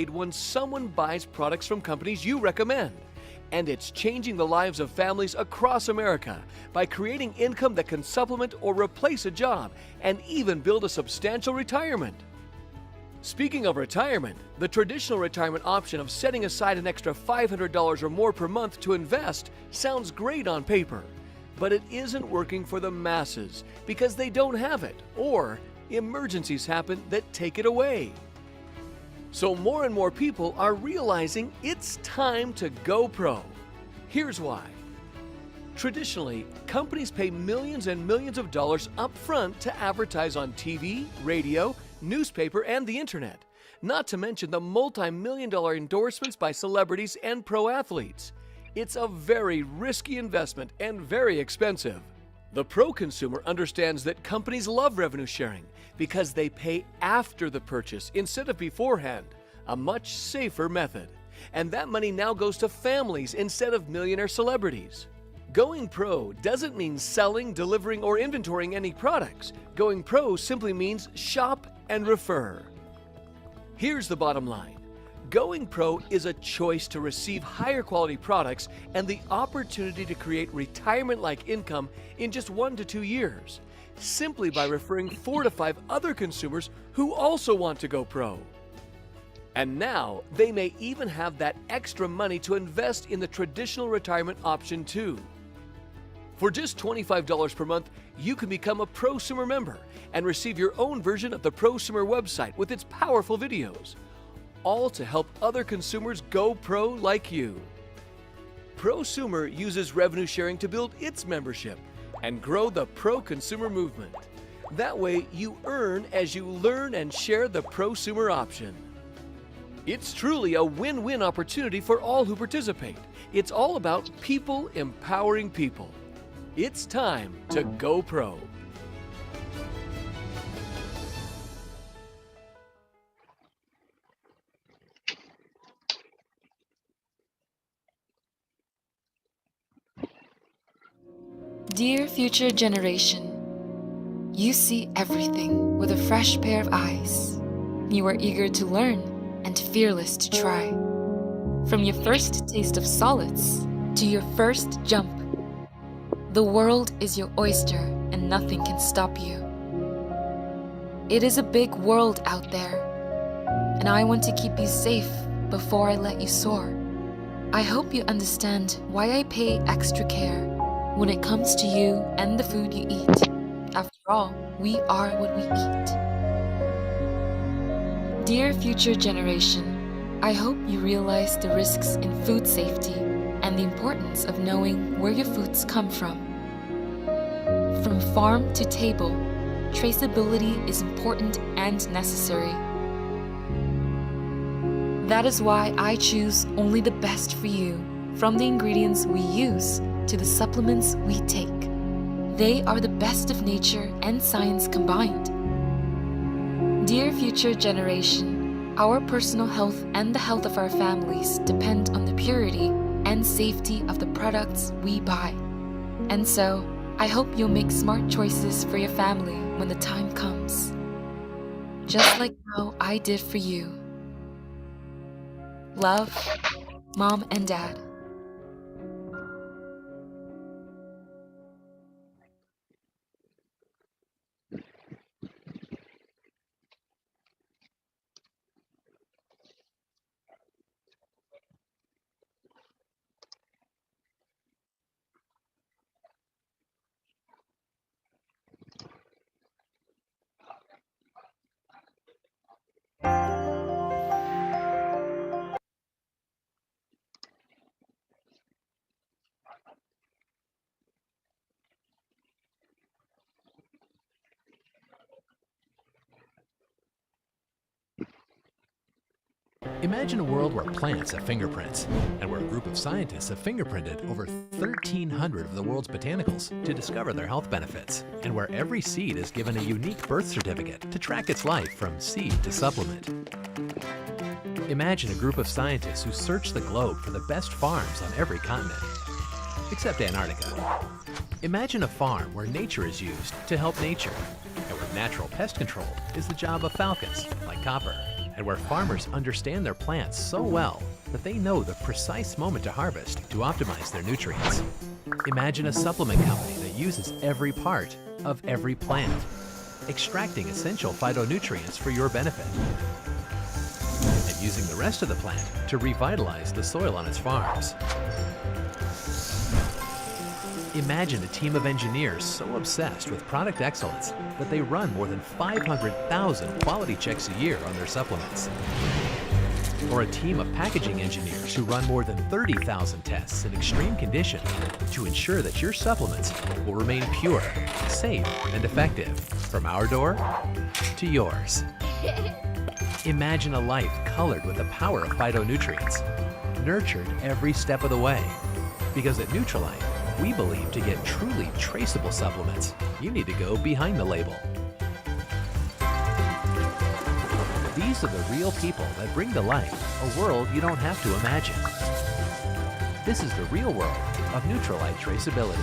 when someone buys products from companies you recommend. And it's changing the lives of families across America by creating income that can supplement or replace a job and even build a substantial retirement. Speaking of retirement, the traditional retirement option of setting aside an extra $500 or more per month to invest sounds great on paper, but it isn't working for the masses because they don't have it, or emergencies happen that take it away. So more and more people are realizing it's time to go pro. Here's why. Traditionally, companies pay millions and millions of dollars up front to advertise on TV, radio, newspaper, and the internet, not to mention the multi-million-dollar endorsements by celebrities and pro athletes. It's a very risky investment and very expensive. The pro consumer understands that companies love revenue sharing because they pay after the purchase instead of beforehand, a much safer method. And that money now goes to families instead of millionaire celebrities. Going pro doesn't mean selling, delivering, or inventorying any products. Going pro simply means shop and refer. Here's the bottom line. Going pro is a choice to receive higher quality products and the opportunity to create retirement-like income in just 1 to 2 years, simply by referring 4 to 5 other consumers who also want to go pro. And now they may even have that extra money to invest in the traditional retirement option too. For just $25 per month, you can become a prosumer member and receive your own version of the prosumer website with its powerful videos, all to help other consumers go pro like you. Prosumer uses revenue sharing to build its membership and grow the pro consumer movement. That way you earn as you learn and share the prosumer option. It's truly a win-win opportunity for all who participate. It's all about people empowering people. It's time to go pro. Dear future generation, you see everything with a fresh pair of eyes. You are eager to learn and fearless to try. From your first taste of solids to your first jump, the world is your oyster and nothing can stop you. It is a big world out there, and I want to keep you safe before I let you soar. I hope you understand why I pay extra care when it comes to you and the food you eat. After all, we are what we eat. Dear future generation, I hope you realize the risks in food safety and the importance of knowing where your foods come from. From farm to table, traceability is important and necessary. That is why I choose only the best for you, from the ingredients we use to the supplements we take. They are the best of nature and science combined. Dear future generation, our personal health and the health of our families depend on the purity and safety of the products we buy. And so, I hope you'll make smart choices for your family when the time comes. Just like how I did for you. Love, Mom and Dad. Imagine a world where plants have fingerprints, and where a group of scientists have fingerprinted over 1,300 of the world's botanicals to discover their health benefits, and where every seed is given a unique birth certificate to track its life from seed to supplement. Imagine a group of scientists who search the globe for the best farms on every continent, except Antarctica. Imagine a farm where nature is used to help nature, and where natural pest control is the job of falcons, like Copper. and where farmers understand their plants so well that they know the precise moment to harvest to optimize their nutrients. Imagine a supplement company that uses every part of every plant, extracting essential phytonutrients for your benefit, and using the rest of the plant to revitalize the soil on its farms. Imagine a team of engineers so obsessed with product excellence that they run more than 500,000 quality checks a year on their supplements. Or a team of packaging engineers who run more than 30,000 tests in extreme condition to ensure that your supplements will remain pure, safe, and effective from our door to yours. Imagine a life colored with the power of phytonutrients, nurtured every step of the way. Because at Nutrilite, we believe to get truly traceable supplements, you need to go behind the label. These are the real people that bring to life a world you don't have to imagine. This is the real world of Nutrilite traceability.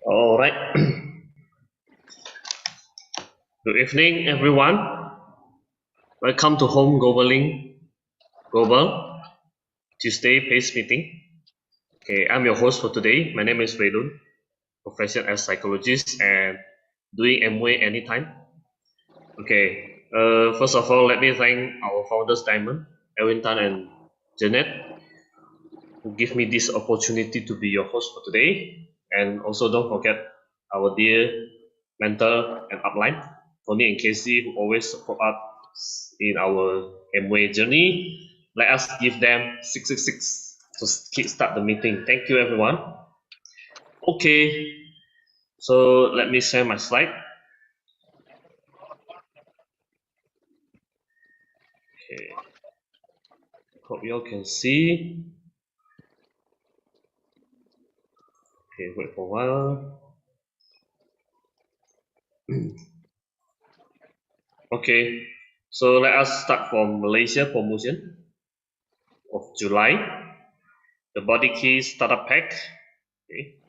All right. Good evening, everyone. Welcome to Home Global Tuesday PACE meeting. Okay, I'm your host for today. My name is Raylun, profession as psychologist and doing MWay anytime. Okay, first of all, let me thank our founders Diamond, Erwin Tan, and Janet who give me this opportunity to be your host for today. And also don't forget our dear mentor and upline, Tony and Casey, who always support us in our MWay journey. Let us give them 666 to kickstart the meeting. Thank you, everyone. Okay, so let me share my slide. Okay, hope you all can see. Okay, wait for a while. Okay, so let us start from Malaysia promotion of July. The Body Key Startup Pack. Okay,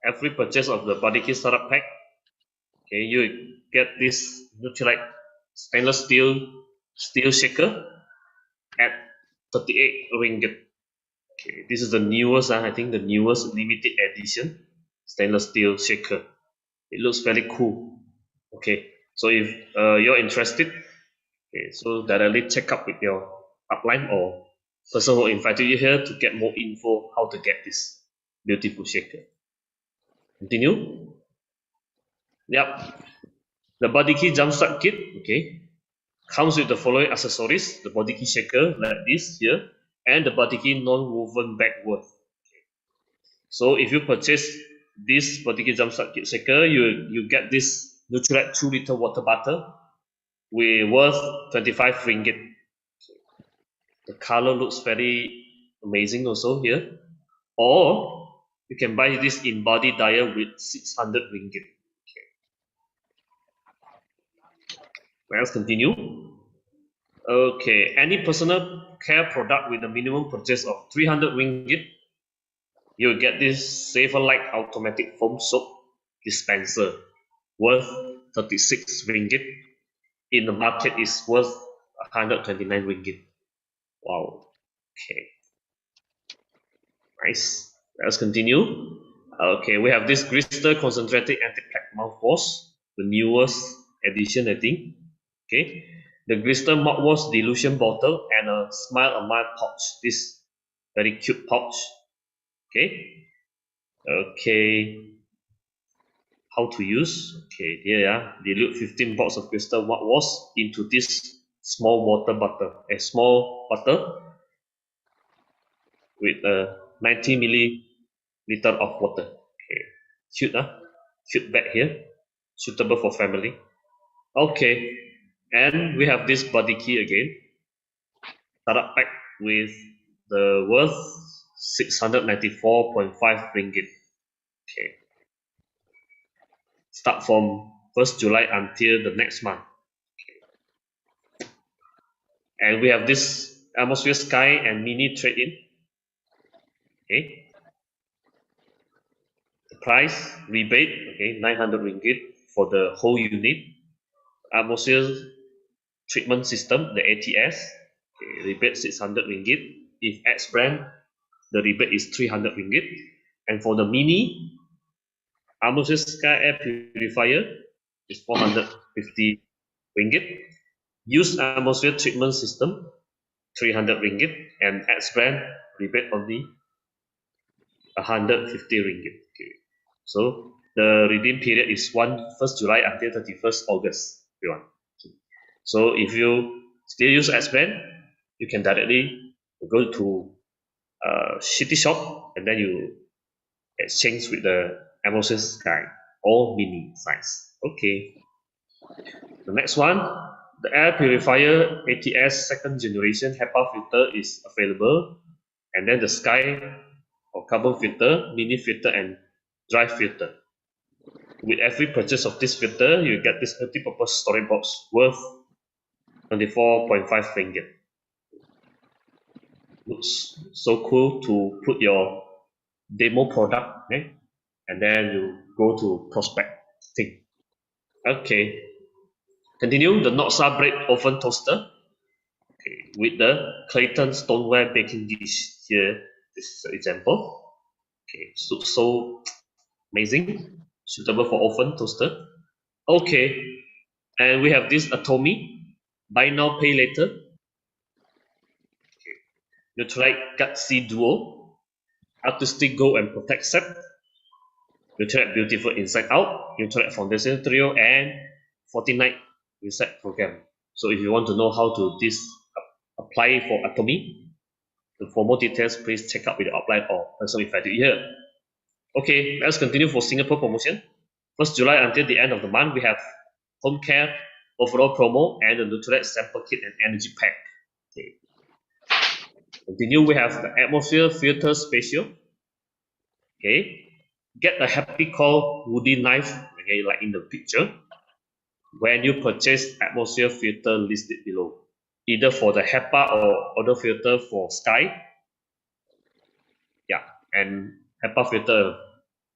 every purchase of the Body Key Startup Pack, okay, you get this Nutrilite stainless steel shaker at 38 ringgit. Okay, this is the newest, I think the newest limited edition stainless steel shaker. It looks very cool. Okay, so if you're interested, okay, so directly check up with your upline or person who invited you here to get more info how to get this beautiful shaker. Continue. Yep. The Body Key Jumpstart Kit, okay, comes with the following accessories: the Body Key shaker like this here, and the Body Key non-woven bag worth. Okay. So if you purchase this Body Key Jumpstart Kit shaker, you get this Nutrilite 2-liter water bottle with worth 25 ringgit. The color looks very amazing also here. Or you can buy this in body diet with 600 ringgit. Okay. Let's continue. Okay, any personal care product with a minimum purchase of 300 ringgit, you'll get this Safer Light automatic foam soap dispenser worth 36 ringgit. In the market is worth 129 ringgit. Wow. Okay. Nice. Let's continue. Okay, we have this Crystal Concentrated Anti-Plaque Mouthwash, the newest edition, I think. Okay, the Crystal Mouthwash dilution bottle and a Smile a Mile pouch. This very cute pouch. Okay, how to use? Okay, here, yeah, dilute 15 bottles of Crystal Mouthwash into this small water bottle, a small bottle with a 90 milliliter of water. Okay, cute bag here, suitable for family. Okay, and we have this Body Key again, startup pack with the worth 694.5 ringgit. Okay, start from 1st July until the next month. And we have this Atmosphere Sky and Mini trade-in. Okay. The price rebate, okay, 900 ringgit for the whole unit. Atmosphere treatment system, the ATS, okay, rebate 600 ringgit. If X brand, the rebate is 300 ringgit. And for the Mini Atmosphere Sky Air Purifier is 450 ringgit. Used atmosphere treatment system 300 ringgit, and X brand rebate only 150 ringgit. Okay. So the redeem period is 1st July until 31st August. Everyone. So if you still use X brand, you can directly go to City Shop and then you exchange with the Atmosphere Sky or Mini size. Okay. The next one, the air purifier ATS second generation HEPA filter is available, and then the Sky or carbon filter, mini filter, and dry filter. With every purchase of this filter, you get this multi-purpose storage box worth 24.5 ringgit. Looks so cool to put your demo product, okay? And then you go to prospecting. Okay. Continue the Noxa bread oven toaster, okay, with the Clayton stoneware baking dish. Here, this is an example. Okay, so amazing, suitable for oven toaster. Okay, and we have this Atomy, buy now pay later. Okay, Nutrilite Gutsy Duo, Artistic Go and Protect set. Nutrilite Beautiful Inside Out, Nutrilite Foundation Trio, and 49 Reset Program. So if you want to know how to apply for Atomy, for more details, please check out with the outline or person if I do here. Okay, let's continue for Singapore promotion. 1st July until the end of the month, we have home care overall promo and the Nutrilite sample kit and energy pack. Okay. Continue, we have the atmosphere filter special. Okay, get a happy call woody knife, okay, like in the picture, when you purchase atmosphere filter listed below, either for the HEPA or other filter for Sky. Yeah, and HEPA filter,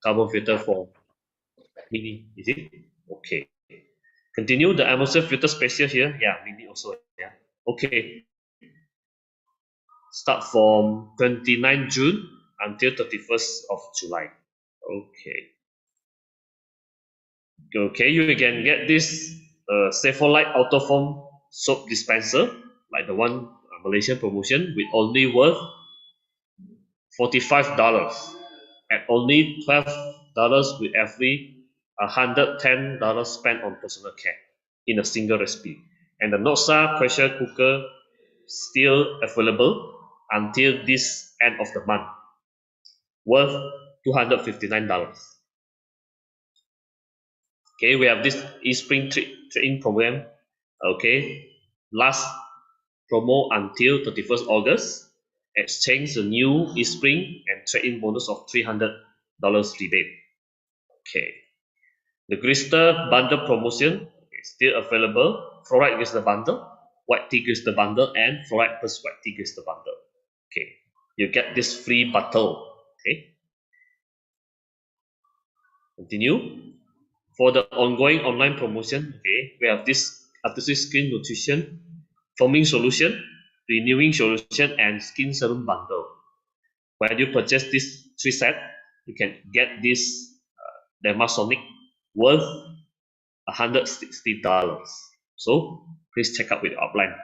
carbon filter for Mini, is it? Okay. Continue the atmosphere filter special here. Yeah, Mini also. Yeah. Okay. Start from 29 June until 31st of July. Okay. Okay, you can get this Safolite Autofoam soap dispenser, like the one Malaysian promotion, with only worth $45 and only $12 with every $110 spent on personal care in a single recipe. And the Noxa pressure cooker still available until this end of the month, worth $259. Okay, we have this eSpring trade-in program. Okay, last promo until 31st August. Exchange the new eSpring and trade-in bonus of $300 rebate. Okay, the Grister bundle promotion is still available. Fluoride Grister bundle, white tea Grister bundle, and fluoride plus white tea Grister bundle. Okay, you get this free bottle. Okay, continue. For the ongoing online promotion, okay, we have this artistic skin nutrition, foaming solution, renewing solution, and skin serum bundle. When you purchase this 3 set, you can get this Dermasonic worth $160. So please check out with the outline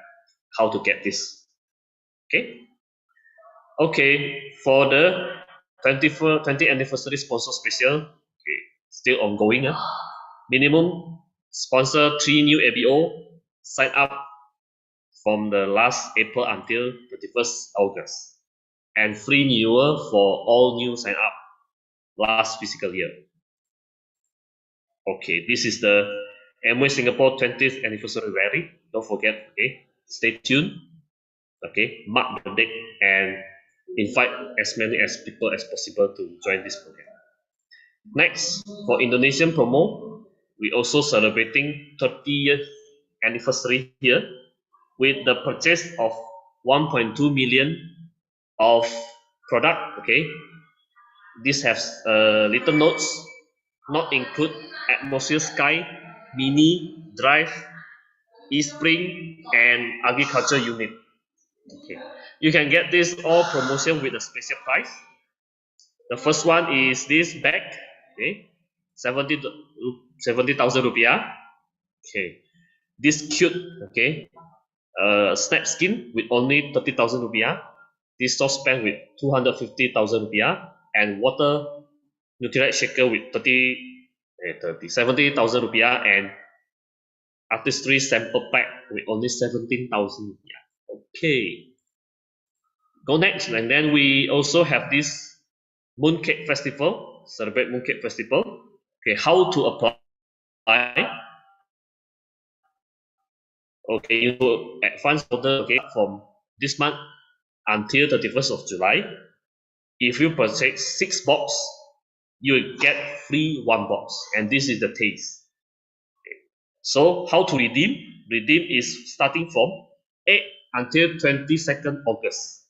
how to get this. Okay. Okay, for the 20th anniversary sponsor special, okay, still ongoing. Minimum sponsor 3 new ABO, sign up from the last April until 31st August, and free renewal for all new sign up last fiscal year. Okay, this is the Amway Singapore 20th anniversary rally. Don't forget, okay, stay tuned. Okay, mark the date and invite as many as people as possible to join this program. Next, for Indonesian promo, We also celebrating 30th anniversary here with the purchase of 1.2 million of product. Okay, this has little notes, not include atmosphere sky, mini drive, e-spring, and agriculture unit. Okay, you can get this all promotion with a special price. The first one is this bag. Okay, 70,000 rupiah. Okay, this cute. Okay, snap skin with only 30,000 rupiah. This saucepan with 250,000 rupiah, and water Nutrilite shaker with 70,000 rupiah, and artistry sample pack with only 17,000 rupiah. Okay, go next, and then we also have this Mooncake Festival, celebrate Mooncake Festival. Okay, how to apply? Okay, you advance order, okay, from this month until 31st of July. If you purchase 6 box, you will get free 1 box, and this is the taste. Okay. So how to redeem? Redeem is starting from 8 until 22nd August,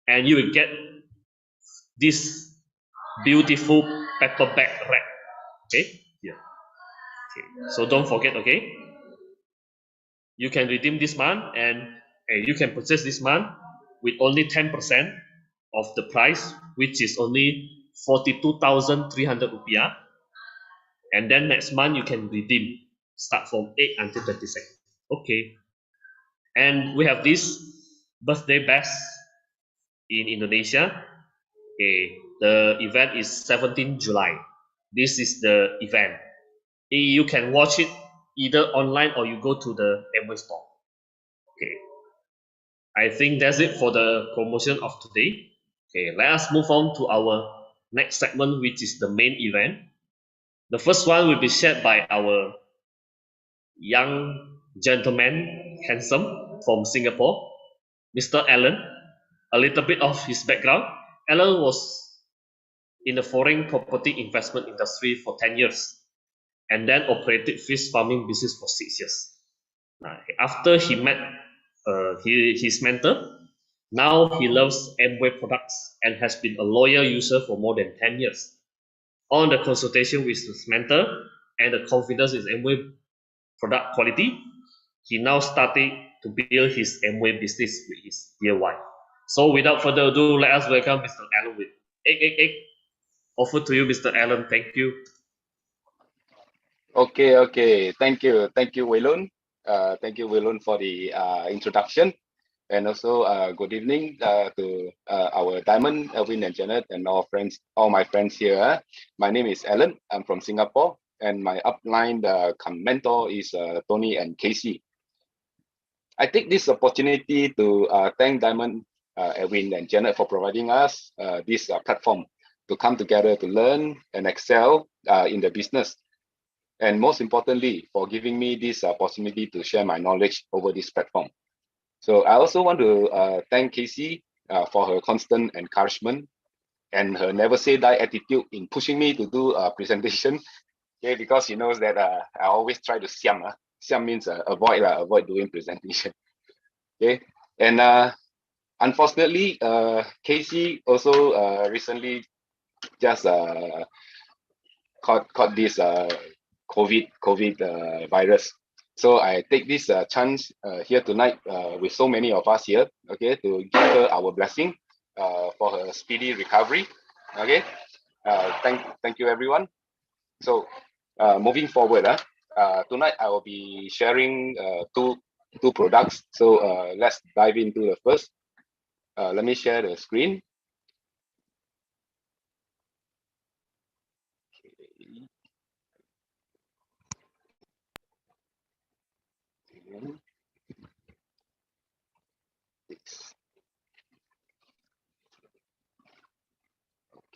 and you will get this beautiful paper bag wrap. Okay, here. Okay, so don't forget. Okay, you can redeem this month, and you can purchase this month with only 10% of the price, which is only 42,300 rupiah. And then next month you can redeem, start from 8 until 22nd. Okay, and we have this birthday bash in Indonesia. Okay, the event is 17 July. This is the event. You can watch it either online or you go to the Amway store. Okay, I think that's it for the promotion of today. Okay, let us move on to our next segment, which is the main event. The first one will be shared by our young gentleman, handsome, from Singapore, Mr. Alan. A little bit of his background. Alan was in the foreign property investment industry for 10 years and then operated fish farming business for 6 years. After he met his mentor, now he loves Amway products and has been a loyal user for more than 10 years. On the consultation with his mentor and the confidence in Amway product quality, he now started to build his Amway business with his dear wife. So without further ado, let us welcome Mr. Alan with egg, egg, egg. Offer to you, Mr. Alan. Thank you. Okay. Thank you, Waylon. Thank you, Waylon, for the introduction, and also good evening to our Diamond, Elvin, and Janet, and all my friends here. My name is Alan. I'm from Singapore, and my upline mentor is Tony and Casey. I take this opportunity to thank Diamond, Elvin, and Janet for providing us this platform to come together to learn and excel in the business. And most importantly, for giving me this opportunity to share my knowledge over this platform. So I also want to thank Casey for her constant encouragement and her never say die attitude in pushing me to do a presentation. Okay, because she knows that I always try to siam. Siam means avoid doing presentation. Okay, and unfortunately, Casey also recently just caught this COVID virus. So I take this chance here tonight with so many of us here, okay, to give her our blessing for her speedy recovery. Okay, thank you everyone. So moving forward, tonight I will be sharing two products. So let's dive into the first. Let me share the screen.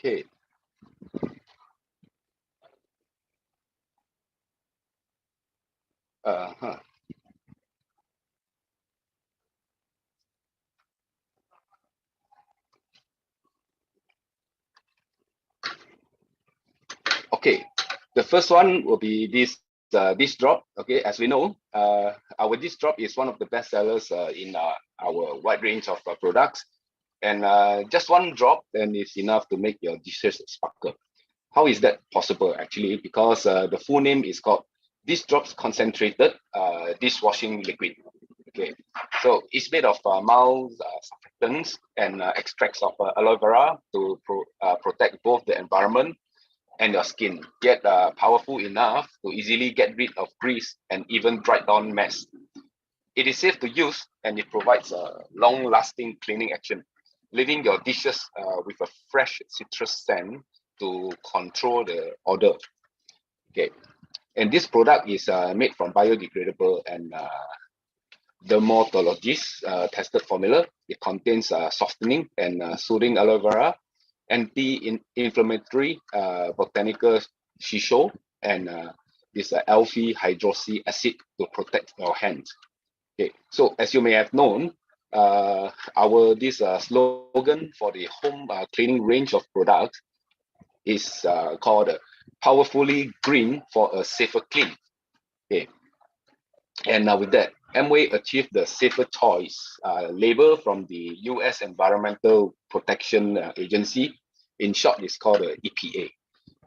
Okay. Okay, the first one will be this dish drop. Okay, as we know, our dish drop is one of the best sellers in our wide range of products. And just one drop then is enough to make your dishes sparkle. How is that possible actually? Because the full name is called Dish Drops Concentrated Dishwashing Liquid. Okay, so it's made of mild surfactants and extracts of aloe vera to protect both the environment and your skin, yet powerful enough to easily get rid of grease and even dried down mess. It is safe to use and it provides a long-lasting cleaning action, leaving your dishes with a fresh citrus scent to control the odor. Okay, and this product is made from biodegradable and dermatologist tested formula. It contains softening and soothing aloe vera, anti-inflammatory botanical shisho, and this alpha hydroxy acid to protect your hands. Okay, so as you may have known, this slogan for the home cleaning range of products is called "Powerfully Green for a Safer Clean." Okay, and with that, Amway achieved the Safer Choice label from the U.S. Environmental Protection Agency. In short, it's called the EPA.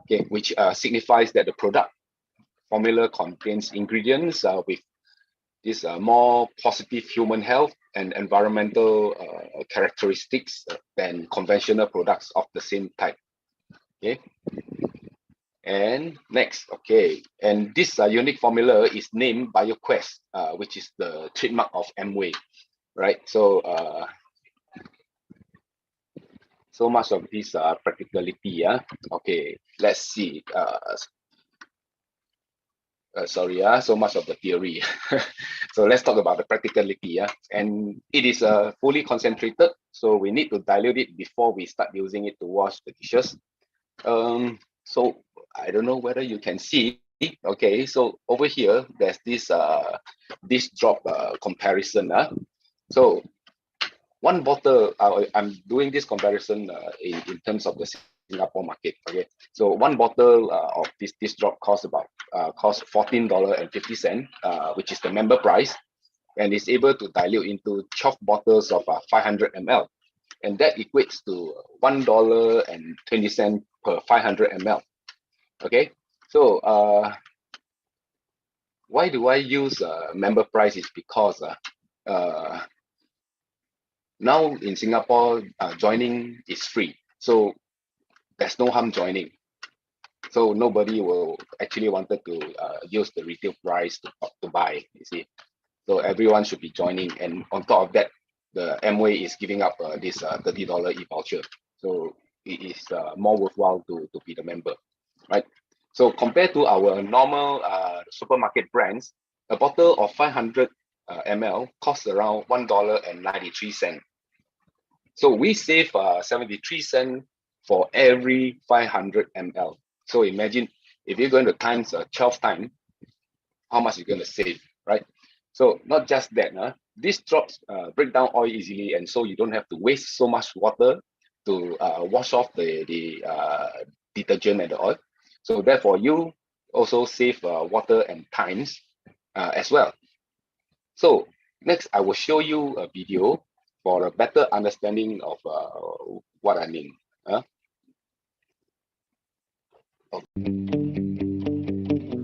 Okay, which signifies that the product formula contains ingredients with this more positive human health and environmental characteristics than conventional products of the same type. Okay. And next, okay, and this unique formula is named BioQuest, which is the trademark of Amway, right? So, so much of this practicality, yeah. Okay, let's see. Sorry, so much of the theory. So let's talk about the practicality, yeah. And it is fully concentrated, so we need to dilute it before we start using it to wash the dishes. So I don't know whether you can see. Okay, so over here there's this drop comparison. So one bottle, I'm doing this comparison in terms of the Singapore market. Okay, so one bottle of this drop costs $14.50, which is the member price, and is able to dilute into 12 bottles of 500 ml, and that equates to $1.20 per 500 ml. Okay, so why do I use member price? Is because now in Singapore, joining is free, so there's no harm joining. So nobody will actually wanted to use the retail price to buy, you see. So everyone should be joining, and on top of that, the Amway is giving up this $30 e-voucher. So it is more worthwhile to be the member, right? So compared to our normal supermarket brands, a bottle of 500 ml costs around $1.93. So we save 73 cents for every 500 ml. So imagine if you're going to times 12 times, how much you're going to save, right? So not just that, these drops break down oil easily, and so you don't have to waste so much water to wash off the detergent and the oil. So therefore, you also save water and times as well. So next, I will show you a video for a better understanding of what I mean.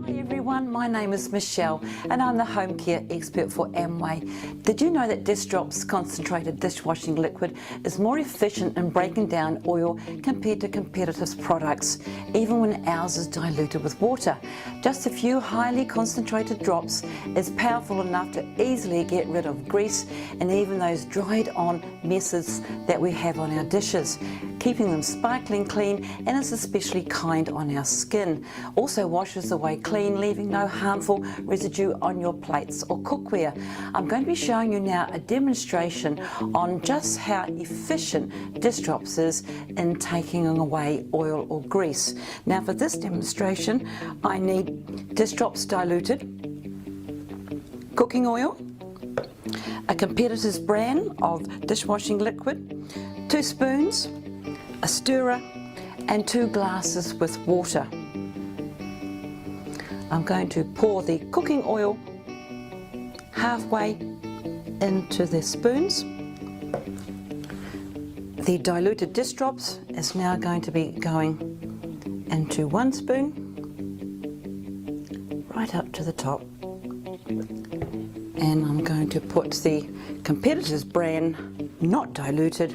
Hi everyone, my name is Michelle and I'm the home care expert for Amway. Did you know that Dish Drops Concentrated Dishwashing Liquid is more efficient in breaking down oil compared to competitors' products, even when ours is diluted with water? Just a few highly concentrated drops is powerful enough to easily get rid of grease and even those dried on messes that we have on our dishes, keeping them sparkling clean, and is especially kind on our skin. Also washes away clean, leaving no harmful residue on your plates or cookware. I'm going to be showing you now a demonstration on just how efficient Dish Drops is in taking away oil or grease. Now for this demonstration, I need Dish Drops diluted, cooking oil, a competitor's brand of dishwashing liquid, 2 spoons, a stirrer, and 2 glasses with water. I'm going to pour the cooking oil halfway into the spoons. The diluted dish drops is now going to be going into 1 spoon, right up to the top. And I'm going to put the competitor's brand, not diluted,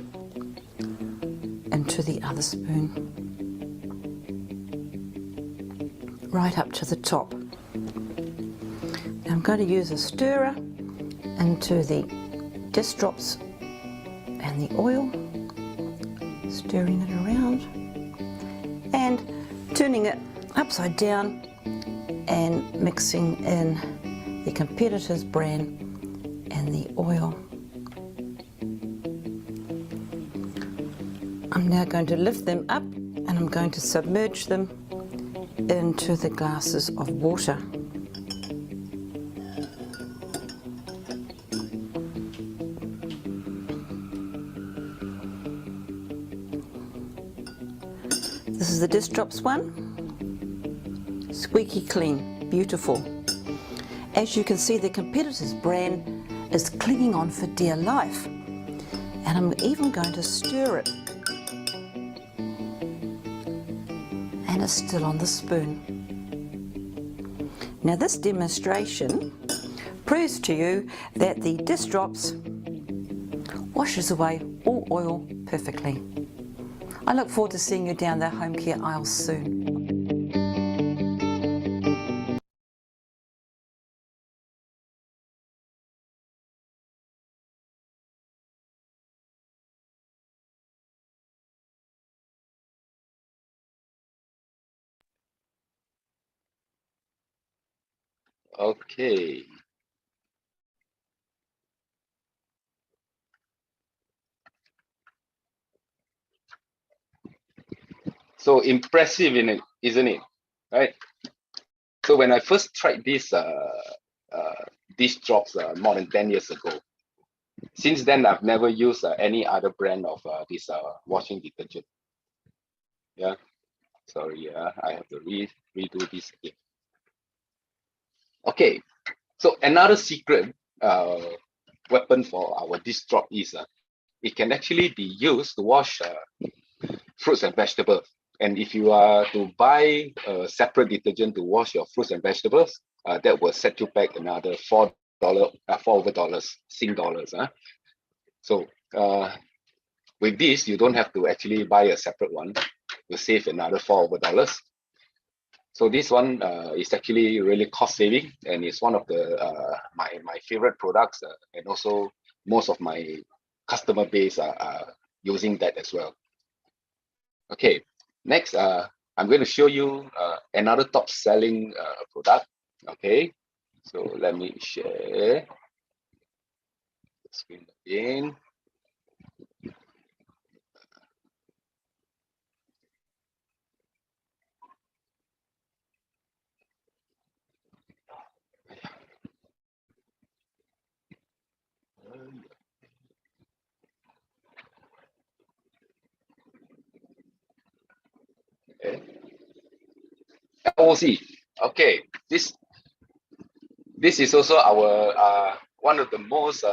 into the other spoon, right up to the top. Now I'm going to use a stirrer into the dish drops and the oil, stirring it around and turning it upside down and mixing in the competitor's brand and the oil. I'm now going to lift them up and I'm going to submerge them into the glasses of water. This is the dish drops one. Squeaky clean, beautiful. As you can see, the competitor's brand is clinging on for dear life. And I'm even going to stir it. And it's still on the spoon. Now this demonstration proves to you that the dish drops washes away all oil perfectly. I look forward to seeing you down the home care aisles soon. Okay. So impressive in it, isn't it? Right. So when I first tried this dish drops more than 10 years ago, since then I've never used any other brand of this washing detergent. Yeah. Sorry, I have to redo this again. Okay. So another secret weapon for our dish drop is it can actually be used to wash fruits and vegetables. And if you are to buy a separate detergent to wash your fruits and vegetables, that will set you back another $4 Sing dollars. So with this, you don't have to actually buy a separate one. You save another $4. So this one is actually really cost saving, and it's one of the my favorite products, and also most of my customer base are using that as well. Okay, next I'm going to show you another top selling product. Okay, so let me share the screen again. Okay. LOC. Okay, this is also our one of the most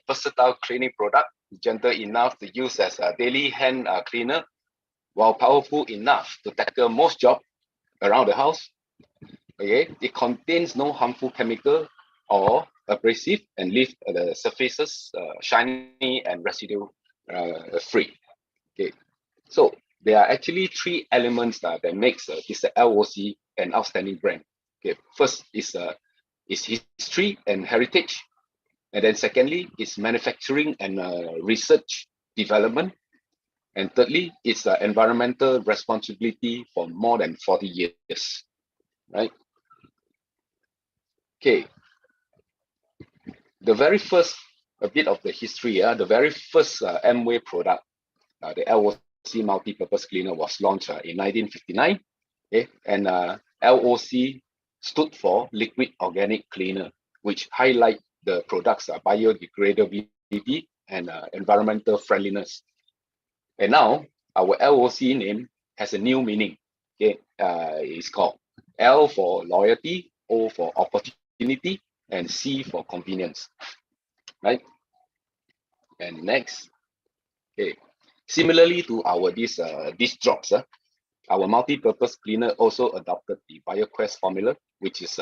versatile cleaning product, gentle enough to use as a daily hand cleaner, while powerful enough to tackle most jobs around the house. Okay, it contains no harmful chemical or abrasive and leave the surfaces shiny and residue free. Okay, so there are actually 3 elements that makes this LOC an outstanding brand. Okay, first is history and heritage, and then secondly is manufacturing and research development, and thirdly it's environmental responsibility for more than 40 years, right? Okay, the very first, a bit of the history, the very first Amway product, the LOC multi-purpose cleaner, was launched in 1959. Okay, and LOC stood for liquid organic cleaner, which highlight the product's biodegradability and environmental friendliness. And now our LOC name has a new meaning. Okay, it's called L for loyalty, O for opportunity, and C for convenience, right? And next, okay. Similarly to our these drops, our multi-purpose cleaner also adopted the BioQuest formula, which is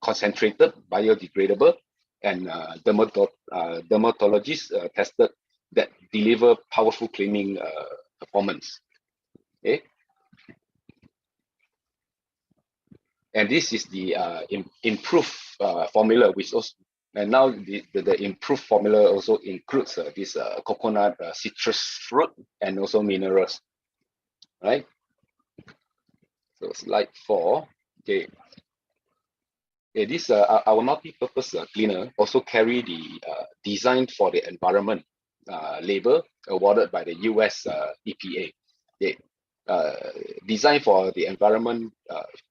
concentrated, biodegradable, and dermatologists tested that deliver powerful cleaning performance. Okay, and this is the improved formula, which also, and now the improved formula also includes this coconut, citrus fruit, and also minerals, right? So slide 4. Okay. Okay, this our multi-purpose cleaner also carry the design for the environment label awarded by the US EPA. Okay. Designed for the environment,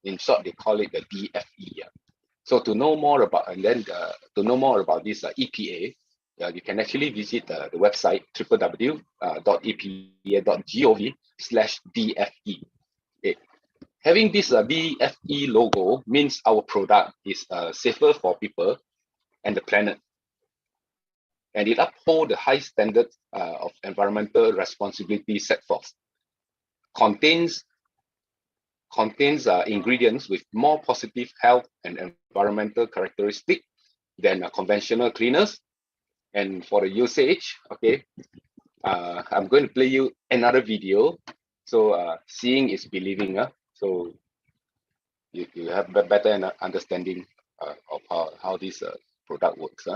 in short, they call it the DFE. So to know more about this EPA, you can actually visit the website www.epa.gov/DFE. Okay. Having this DFE logo means our product is safer for people and the planet, and it upholds the high standards of environmental responsibility set forth. Contains ingredients with more positive health and environmental characteristic than conventional cleaners. And for the usage, okay, I'm going to play you another video. So seeing is believing. So you have a better understanding of how this product works.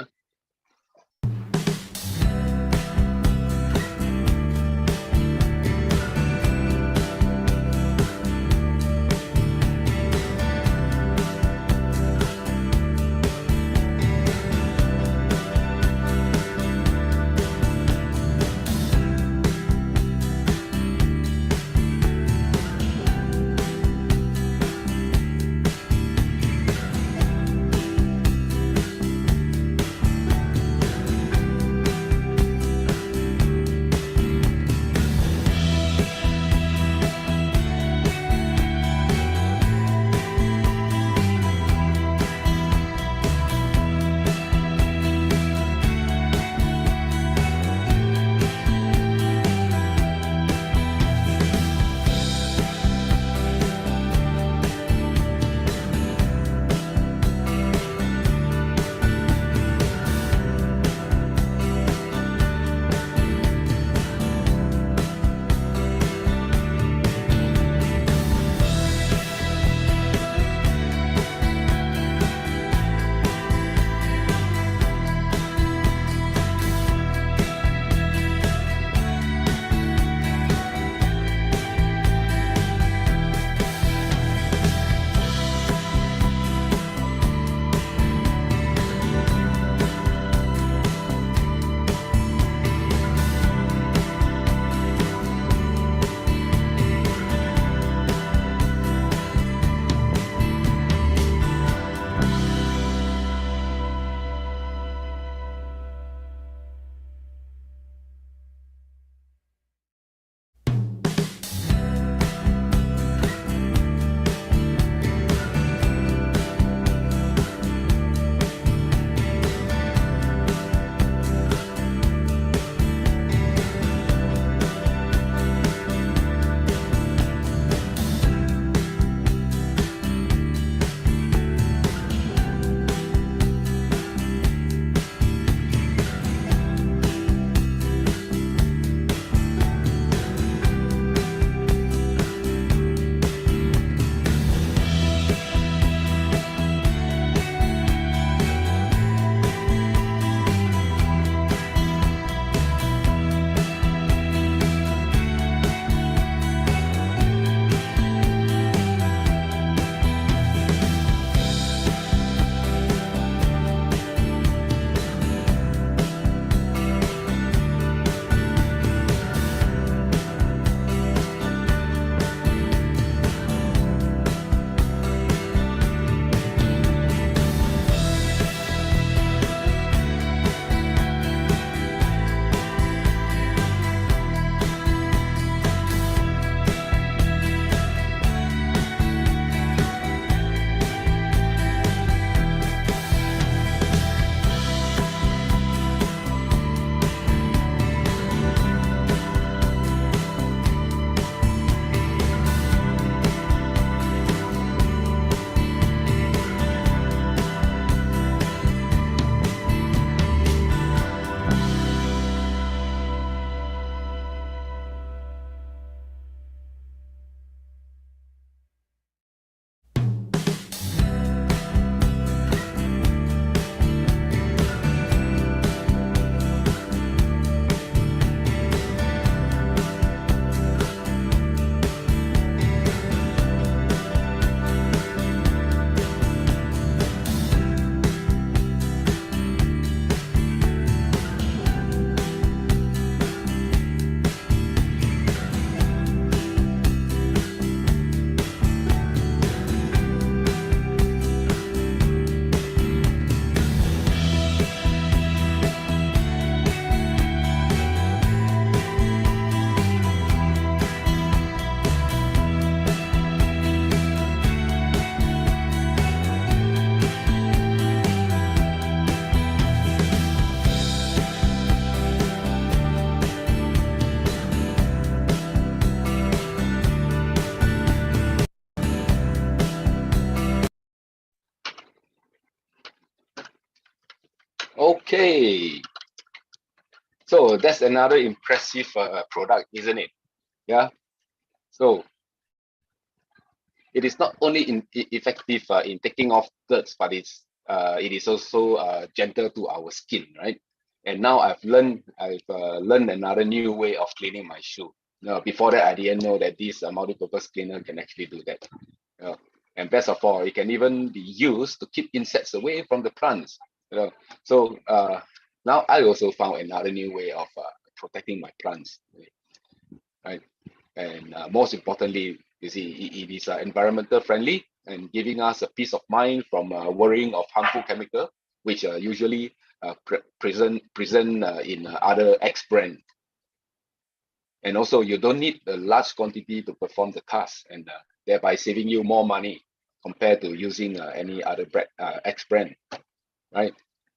Okay. So that's another impressive product, isn't it? Yeah. So it is not only effective in taking off dirt, but it is also gentle to our skin, right? And now I've learned another new way of cleaning my shoe. Before that, I didn't know that this multi-purpose cleaner can actually do that. And best of all, it can even be used to keep insects away from the plants. So now I also found another new way of protecting my plants, right? And most importantly, you see, it is environmental friendly and giving us a peace of mind from worrying of harmful chemical, which usually present in other X brand. And also, you don't need a large quantity to perform the task, and thereby saving you more money compared to using any other brand, X brand, right?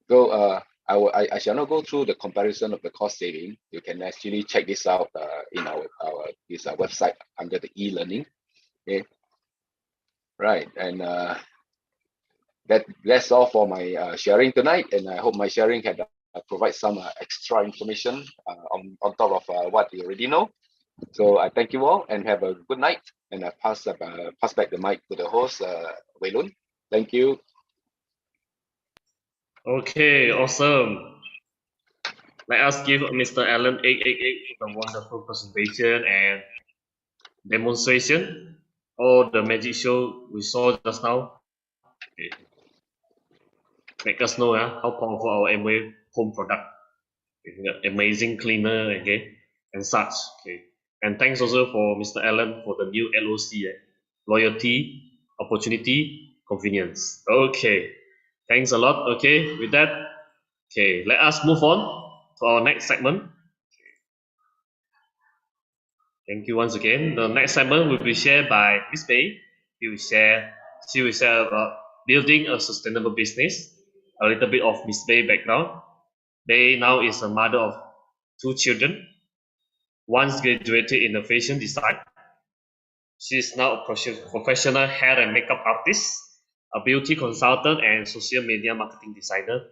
So I shall not go through the comparison of the cost saving. You can actually check this out in our this website under the e-learning. Okay, right, and that's all for my sharing tonight, and I hope my sharing can provide some extra information on top of what you already know. So I thank you all and have a good night. And I pass back the mic to the host, Wei Lun. Thank you. Okay, awesome. Let us give Mr. Alan 888 for the wonderful presentation and demonstration. All the magic show we saw just now. Okay. Make us know how powerful our Amway home product. Amazing cleaner, okay, and such. Okay. And thanks also for Mr. Alan for the new LOC, loyalty, opportunity, convenience. Okay. Thanks a lot. Okay, with that, okay, let us move on to our next segment. Thank you once again. The next segment will be shared by Miss Beii. She will share about building a sustainable business. A little bit of Miss Beii background. Beii now is a mother of 2 children. Once graduated in the fashion design, she is now a professional hair and makeup artist, a beauty consultant, and social media marketing designer.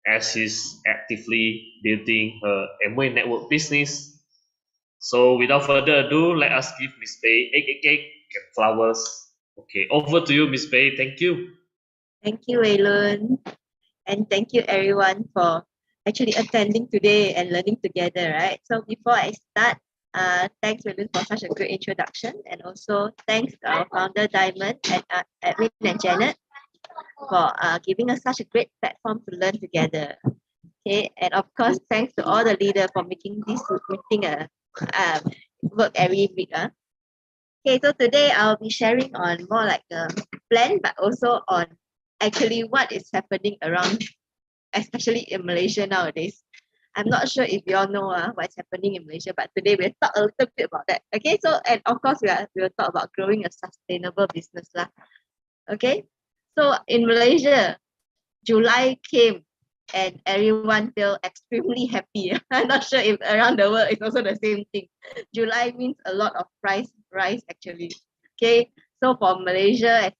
As she's actively building her Amway network business. So without further ado, let us give Miss Beii egg and flowers. Okay, over to you, Miss Beii. Thank you. Thank you, Waylon. And thank you everyone for actually attending today and learning together, right? So before I start, thanks Waylon for such a great introduction, and also thanks to our founder Diamond and Edwin and Janet for giving us such a great platform to learn together. Okay, and of course thanks to all the leaders for making this meeting work every week. Okay, so today I'll be sharing on more like a plan, but also on actually what is happening around, especially in Malaysia nowadays. I'm not sure if you all know what's happening in Malaysia, but today we'll talk a little bit about that. Okay, so and of course we'll talk about growing a sustainable business lah. Okay, so in Malaysia, July came and everyone feel extremely happy. I'm not sure if around the world it's also the same thing. July means a lot of price rise actually. Okay, so for Malaysia,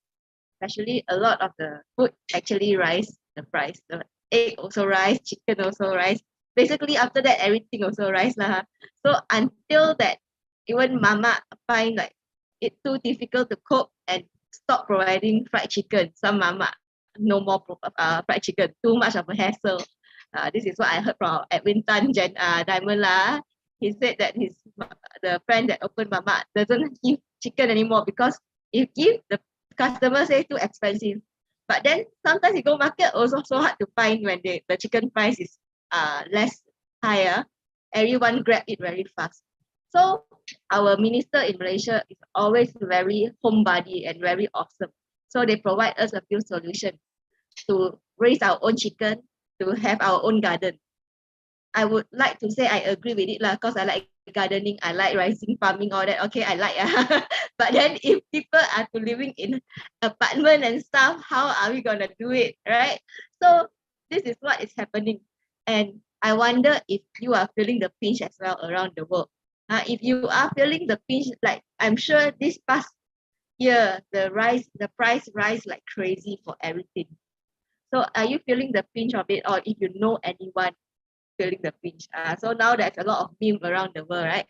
especially a lot of the food actually rise the price. The egg also rise, chicken also rise. Basically after that everything also rise lah. So until that even mama find like it too difficult to cook and stop providing fried chicken. Some mama no more fried chicken, too much of a hassle. This is what I heard from Edwin Tan Diamond lah. He said that the friend that opened mama doesn't give chicken anymore because if give the customer say too expensive. But then sometimes you go market also so hard to find when the chicken price is less higher. Everyone grab it very fast. So our minister in Malaysia is always very homebody and very awesome. So they provide us a few solutions to raise our own chicken, to have our own garden. I would like to say I agree with it lah, because I like gardening, I like rising farming, all that. Okay, I like. But then if people are to living in apartment and stuff, how are we gonna do it, right? So this is what is happening, and I wonder if you are feeling the pinch as well around the world. If you are feeling the pinch, like I'm sure this past year the price rise like crazy for everything. So are you feeling the pinch of it, or if you know anyone feeling the pinch? So now there's a lot of meme around the world, right?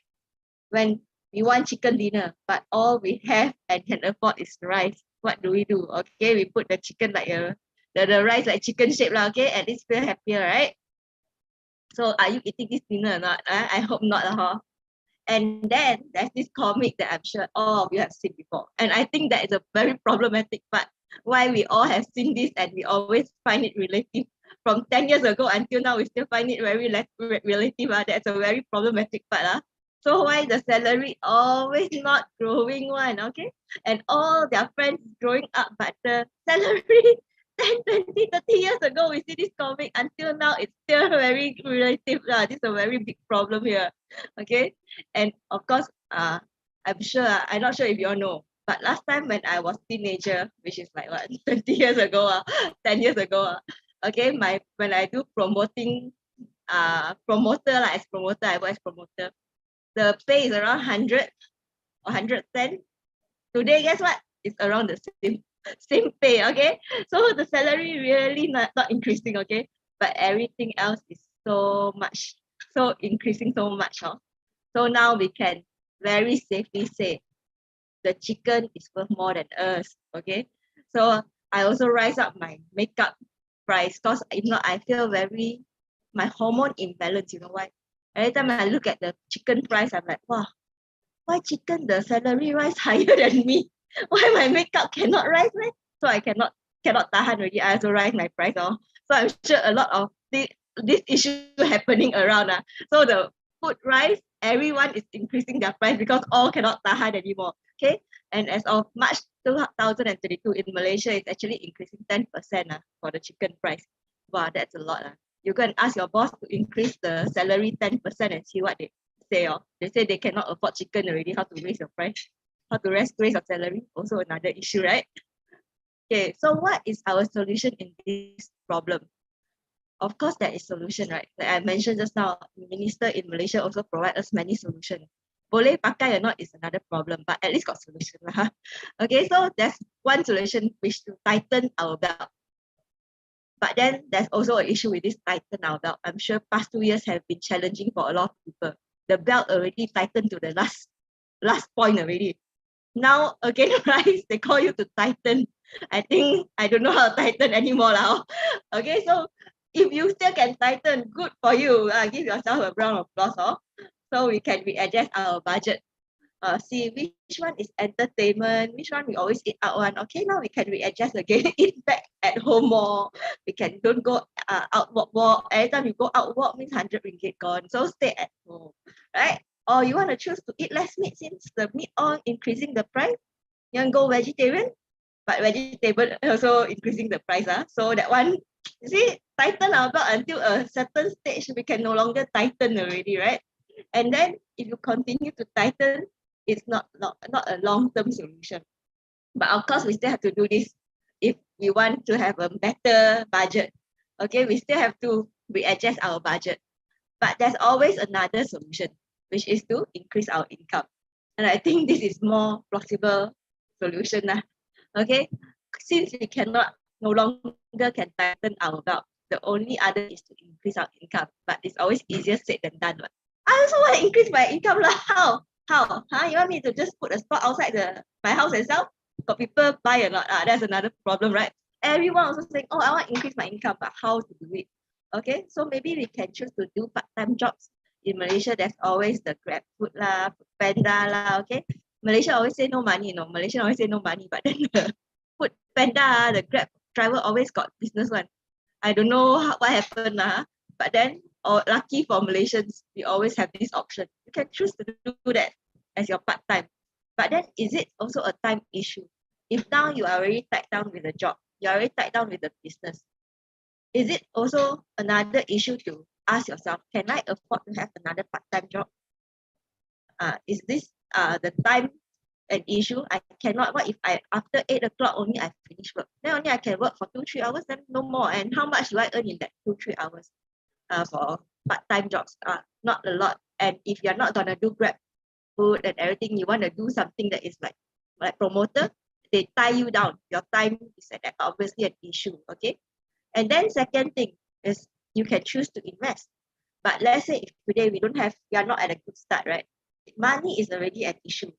When we want chicken dinner, but all we have and can afford is rice, what do we do? Okay, we put the chicken like the rice like chicken shape lah, okay, and it's feel happier, right? So are you eating this dinner or not? I hope not, huh? And then there's this comic that I'm sure all of you have seen before. And I think that is a very problematic part. Why we all have seen this and we always find it relative. From 10 years ago until now, we still find it very relative. That's a very problematic part. So why the salary always not growing one, okay? And all their friends growing up, but the salary 10, 20, 30 years ago, we see this comic. Until now, it's still very relative. This is a very big problem here, okay? And of course, I'm sure, I'm not sure if you all know, but last time when I was teenager, which is like what, 20 years ago, 10 years ago, okay, when I do promoting, promoter, like as promoter, I work as promoter, the pay is around 100 or 110. Today, guess what? It's around the same pay, okay? So the salary really not increasing, okay? But everything else is so much, so increasing so much. So now we can very safely say the chicken is worth more than us, okay? So I also rise up my makeup price because if not, I feel my hormone imbalance, you know why? Every time I look at the chicken price, I'm like, wow, why chicken, the salary rise higher than me? Why my makeup cannot rise, man? So I cannot tahan already. I also rise my price. So I'm sure a lot of this issue happening around. So the food rise, everyone is increasing their price because all cannot tahan anymore. Okay. And as of March 2022 in Malaysia, it's actually increasing 10% for the chicken price. Wow, that's a lot. You go and ask your boss to increase the salary 10% and see what they say. They say they cannot afford chicken already. How to raise your price? How to raise your salary? Also another issue, right? Okay, so what is our solution in this problem? Of course, there is solution, right? Like I mentioned just now, the minister in Malaysia also provide us many solutions. Boleh pakai or not is another problem, but at least got solution. Okay, so there's one solution which to tighten our belt. But then there's also an issue with this tighten our belt. I'm sure past 2 years have been challenging for a lot of people. The belt already tightened to the last point already. Now again, right? They call you to tighten. I think I don't know how to tighten anymore now. Okay, so if you still can tighten, good for you. Give yourself a round of applause. So we can readjust our budget. See which one is entertainment, which one we always eat out one. Okay, now we can readjust again, eat back at home more. We can don't go out walk. Every time you go out walk means 100 ringgit gone. So stay at home, right? Or you want to choose to eat less meat since the meat all increasing the price. You want to go vegetarian, but vegetable also increasing the price. So that one, you see, tighten our belt until a certain stage, we can no longer tighten already, right? And then if you continue to tighten, it's not a long-term solution. But of course, we still have to do this if we want to have a better budget. Okay, we still have to readjust our budget. But there's always another solution, which is to increase our income. And I think this is more plausible solution. Okay, since we no longer can tighten our belt, the only other is to increase our income. But it's always easier said than done. I also want to increase my income. How? You want me to just put a store outside my house and sell? Got people buy or not? That's another problem, right? Everyone also saying, oh, I want to increase my income, but how to do it? Okay, so maybe we can choose to do part-time jobs. In Malaysia, there's always the Grab food Panda okay? Malaysia always say no money, Malaysia always say no money, but then the food Panda, the Grab driver always got business one. I don't know what happened, but then lucky for Malaysians, we always have this option. You can choose to do that as your part-time. But then is it also a time issue? If now you are already tied down with a job, you are already tied down with the business, is it also another issue to ask yourself, can I afford to have another part-time job? Is this the time an issue? I cannot. What if after 8 o'clock only I finish work? Then only I can work for 2-3 hours, then no more. And how much do I earn in that 2-3 hours for part-time jobs? Not a lot. And if you're not gonna do Grab food and everything, you want to do something that is like promoter, they tie you down. Your time is obviously an issue. Okay. And then second thing is you can choose to invest. But let's say if today we are not at a good start, right? Money is already an issue.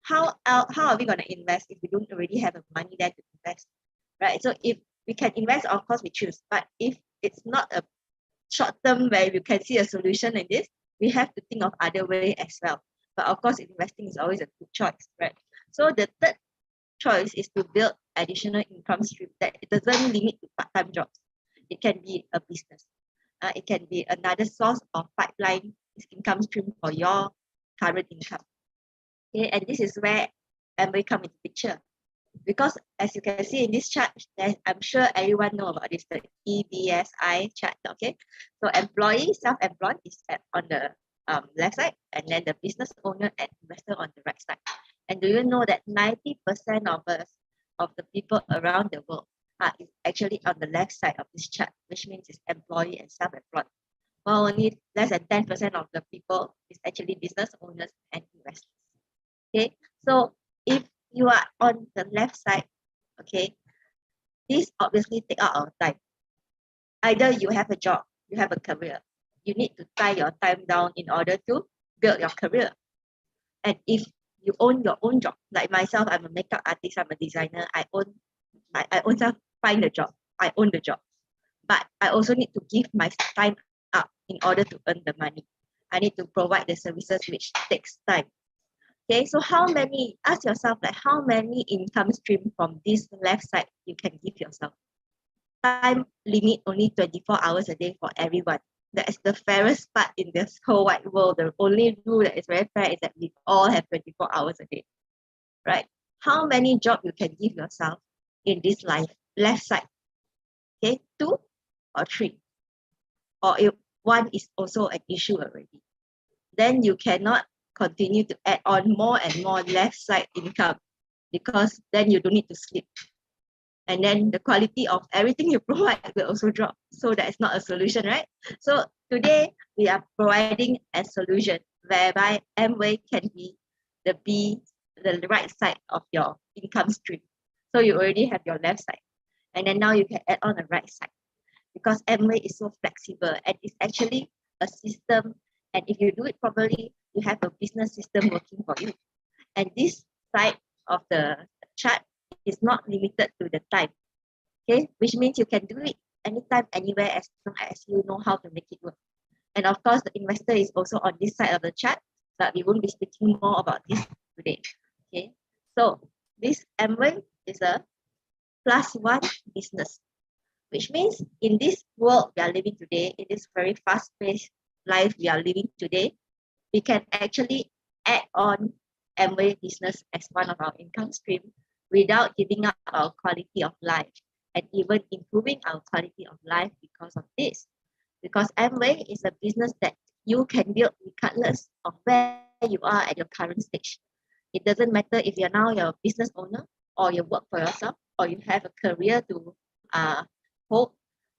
How are we going to invest if we don't already have the money there to invest, right? So if we can invest, of course we choose. But if it's not a short term where you can see a solution in this, we have to think of other way as well. But of course, investing is always a good choice, right? So the third choice is to build additional income stream that it doesn't limit to part-time jobs. It can be a business. It can be another source of pipeline income stream for your current income. Okay, and this is where Amway come into picture. Because as you can see in this chart, I'm sure everyone know about this, the EBSI chart, okay? So employee, self-employed is on the left side, and then the business owner and investor on the right side. And do you know that 90% of us, of the people around the world, are actually on the left side of this chart, which means it's employee and self-employed. While only less than 10% of the people is actually business owners and investors. Okay, so if you are on the left side, okay, this obviously take out our time. Either you have a job, you have a career, you need to tie your time down in order to build your career. And if you own your own job, like myself, I'm a makeup artist, I'm a designer, I own self find the job, I own the job. But I also need to give my time up in order to earn the money. I need to provide the services which takes time. Okay, so ask yourself, like, how many income stream from this left side you can give yourself? Time limit only 24 hours a day for everyone. That is the fairest part in this whole wide world. The only rule that is very fair is that we all have 24 hours a day, right? How many jobs you can give yourself in this life, left side? Okay, 2 or 3. Or if one is also an issue already. Then you cannot continue to add on more and more left side income, because then you don't need to sleep. And then the quality of everything you provide will also drop. So that is not a solution, right? So today we are providing a solution whereby Amway can be the right side of your income stream. So you already have your left side. And then now you can add on the right side. Because Amway is so flexible and it's actually a system. And if you do it properly, you have a business system working for you. And this side of the chart is not limited to the time. Okay, which means you can do it anytime, anywhere, as long as you know how to make it work. And of course, the investor is also on this side of the chart, but we won't be speaking more about this today. Okay, so this Amway is a +1 business, which means in this world we are living today, in this very fast-paced life we are living today, we can actually add on Amway business as one of our income stream without giving up our quality of life and even improving our quality of life because of this. Because Amway is a business that you can build regardless of where you are at your current stage. It doesn't matter if you're now your business owner or you work for yourself or you have a career to hold.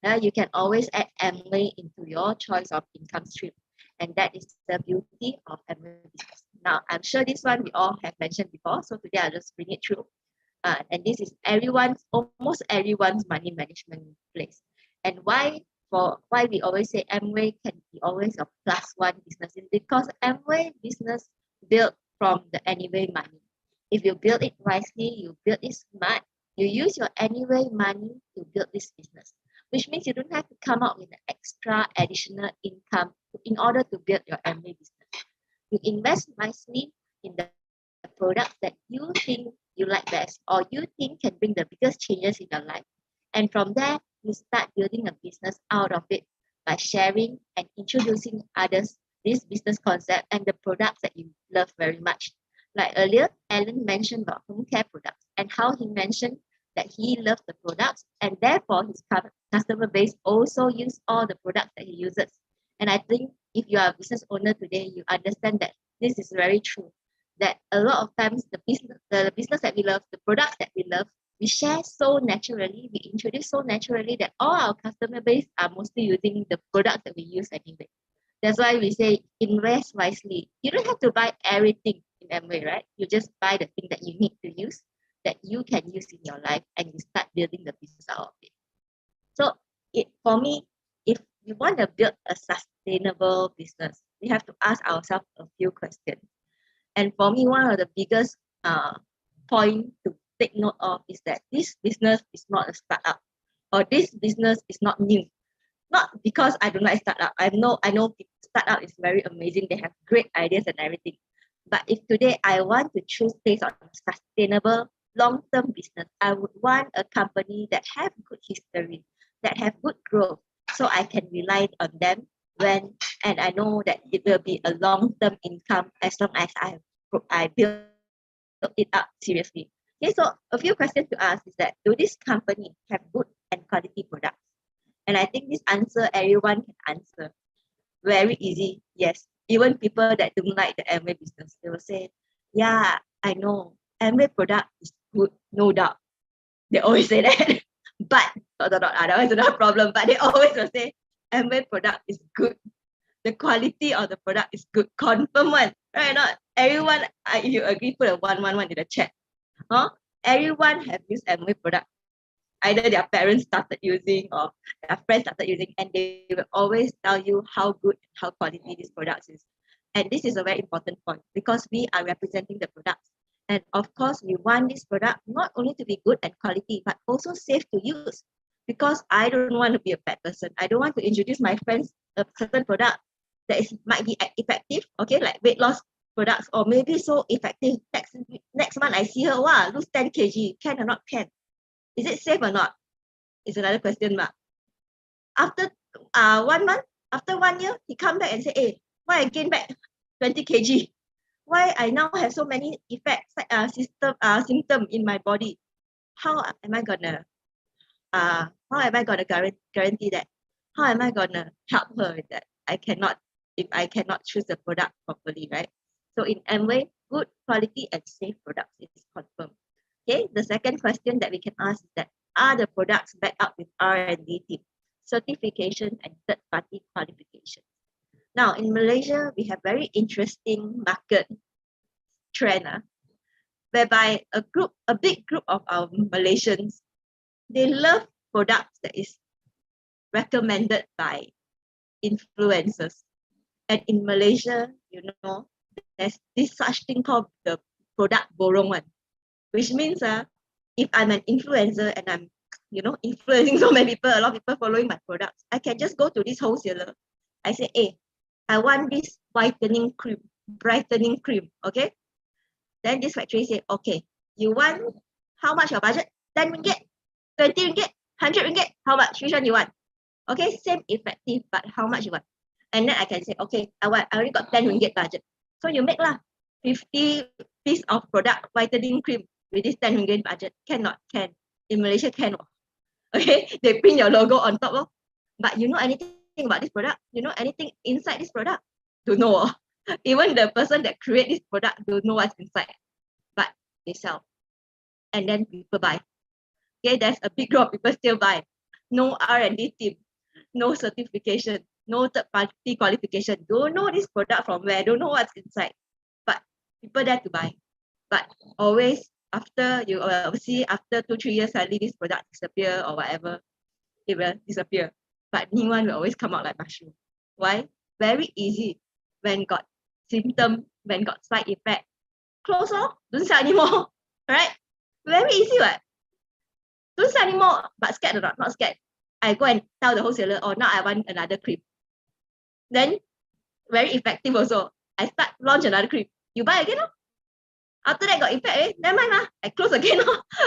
You can always add Amway into your choice of income stream. And that is the beauty of Amway business. Now, I'm sure this one we all have mentioned before, so today I'll just bring it through. And this is almost everyone's money management place. And why we always say Amway can be always a +1 business is because Amway business built from the anyway money. If you build it wisely, you build it smart, you use your anyway money to build this business, which means you don't have to come up with an extra additional income in order to build your Amway business. You invest wisely in the products that you think you like best or you think can bring the biggest changes in your life. And from there, you start building a business out of it by sharing and introducing others this business concept and the products that you love very much. Like earlier, Alan mentioned about home care products and how he mentioned that he loves the products and therefore his customer base also use all the products that he uses. And I think if you are a business owner today, you understand that this is very true. That a lot of times the business that we love, the products that we love, we share so naturally, we introduce so naturally that all our customer base are mostly using the products that we use anyway. That's why we say invest wisely. You don't have to buy everything in Amway, right? You just buy the thing that you need to use, that you can use in your life, and you start building the business out of it. So for me, if we want to build a sustainable business, we have to ask ourselves a few questions. And for me, one of the biggest point to take note of is that this business is not a startup, or this business is not new. Not because I don't like startup. I know startup is very amazing. They have great ideas and everything. But if today I want to choose based on sustainable long-term business, I would want a company that have good history, that have good growth, so I can rely on them and I know that it will be a long-term income as long as I build it up seriously. Okay, so a few questions to ask is that, do this company have good and quality products? And I think this answer everyone can answer. Very easy, yes. Even people that don't like the Amway business, they will say, yeah, I know Amway product is good, no doubt. They always say that. But that was another problem. But they always will say Amway product is good. The quality of the product is good. Confirm one, right? Not everyone. If you agree, put a 111 in the chat. Huh? Everyone have used Amway product. Either their parents started using or their friends started using, and they will always tell you how good, how quality this product is. And this is a very important point because we are representing the products. And of course, we want this product not only to be good and quality, but also safe to use. Because I don't want to be a bad person. I don't want to introduce my friends a certain product that might be effective, okay, like weight loss products, or maybe so effective. Next month I see her, wow, lose 10 kg, can or not can? Is it safe or not? It's another question mark. After 1 month, after 1 year, he come back and say, hey, why I gain back 20 kg? Why I now have so many effects, symptom in my body? How am I gonna guarantee that? How am I gonna help her with that? If I cannot choose the product properly, right? So in Amway, good quality and safe products is confirmed. Okay, the second question that we can ask is that, are the products backed up with R&D team, certification and third-party qualification? Now, in Malaysia, we have very interesting market trend, whereby a big group of our Malaysians, they love products that is recommended by influencers. And in Malaysia, there's this such thing called the product borong one, which means if I'm an influencer and I'm influencing so many people, a lot of people following my products, I can just go to this wholesaler. I say, hey, I want this brightening cream, okay? Then this factory say, okay, you want, how much your budget? 10 ringgit, 20 ringgit, 100 ringgit, how much? Which one you want? Okay, same effective, but how much you want? And then I can say, okay, I already got 10 ringgit budget. So you make 50 piece of product whitening cream with this 10 ringgit budget. Cannot, can. In Malaysia, can. Okay, they print your logo on top. But you know anything about this product? You know anything inside this product? Don't know. Even the person that create this product don't know what's inside. But they sell. And then people buy. Okay, there's a big group of people still buy. No R&D team, no certification, no third-party qualification. Don't know this product from where, don't know what's inside. But people dare to buy. But always after you see after 2-3 years, suddenly this product disappear or whatever, it will disappear. But new one will always come out like mushroom. Why? Very easy. When got symptom, when got side effect, close off, don't sell anymore. Right? Very easy, right? Don't sell anymore, but scared or not scared. I go and tell the wholesaler, oh, now I want another cream. Then, very effective also. I start launch another cream. You buy again, after that got effect, never mind, I close again.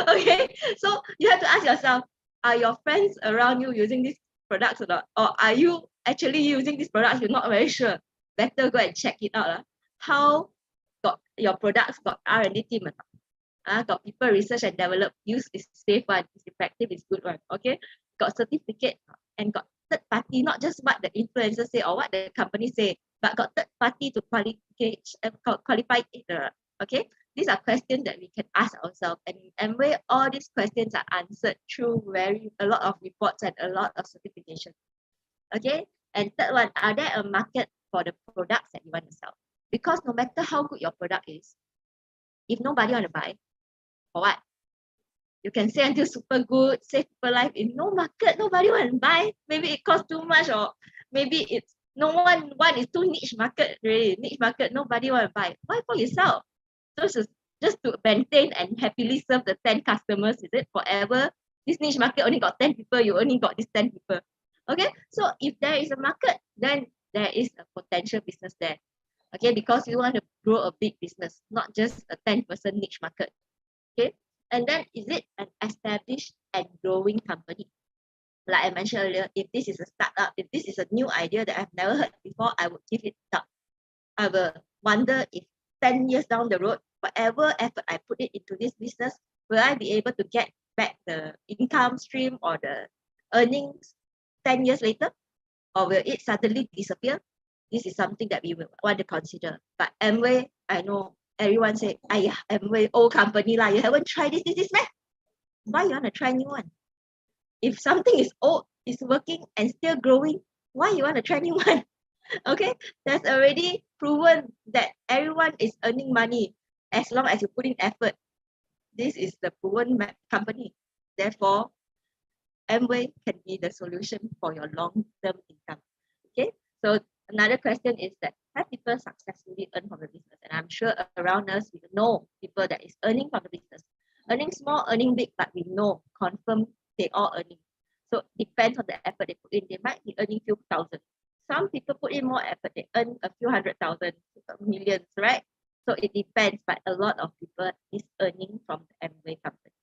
Okay, so you have to ask yourself, are your friends around you using these products or not? Or are you actually using these products? You're not very sure. Better go and check it out. How got your products got R&D team or not? Got people research and develop, use is safe one, is effective, is good one. Okay, got certificate and got third party, not just what the influencers say or what the company say, but got third party to qualify it. Okay, these are questions that we can ask ourselves, and where all these questions are answered through a lot of reports and a lot of certification. Okay, and third one, are there a market for the products that you want to sell? Because no matter how good your product is, if nobody want to buy, for what? You can say until super good, save people life. In no market, nobody want to buy. Maybe it costs too much, or maybe it's no one is too niche market really. Niche market, nobody want to buy. Why for yourself? Just to maintain and happily serve the 10 customers, is it forever? This niche market only got 10 people, you only got this 10 people. Okay, so if there is a market, then there is a potential business there. Okay, because you want to grow a big business, not just a 10-person niche market. Okay, and then is it an established and growing company? Like I mentioned earlier, if this is a startup, if this is a new idea that I've never heard before, I would give it up. I will wonder if 10 years down the road, whatever effort I put it into this business, will I be able to get back the income stream or the earnings 10 years later? Or will it suddenly disappear? This is something that we will want to consider. But Amway, I know everyone say, Amway, old company lah, you haven't tried this, man. Why you want to try new one? If something is old, is working and still growing, why you want to try new one? Okay, that's already proven that everyone is earning money as long as you put in effort. This is the proven company. Therefore, Amway can be the solution for your long-term income. Okay, so another question is that have people successfully earned from the business? And I'm sure around us we know people that is earning from the business, earning small, earning big, but we know confirm they all earning. So depends on the effort they put in. They might be earning few thousand. Some people put in more effort, they earn a few 100,000, millions, right? So it depends, but a lot of people is earning from the Amway company.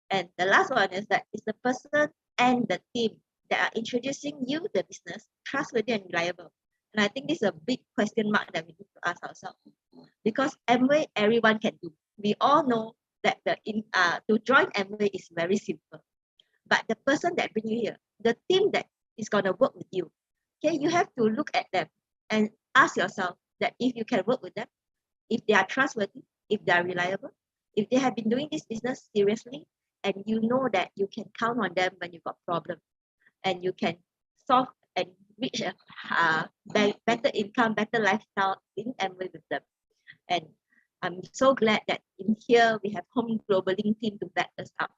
And the last one is that is the person and the team that are introducing you the business trustworthy and reliable. And I think this is a big question mark that we need to ask ourselves. Because Amway, everyone can do. We all know that to join Amway is very simple. But the person that bring you here, the team that is going to work with you, okay, you have to look at them and ask yourself that if you can work with them, if they are trustworthy, if they are reliable, if they have been doing this business seriously, and you know that you can count on them when you got problems, and you can solve and reach a better income, better lifestyle in Amway with them. And I'm so glad that in here we have Home Global Link team to back us up.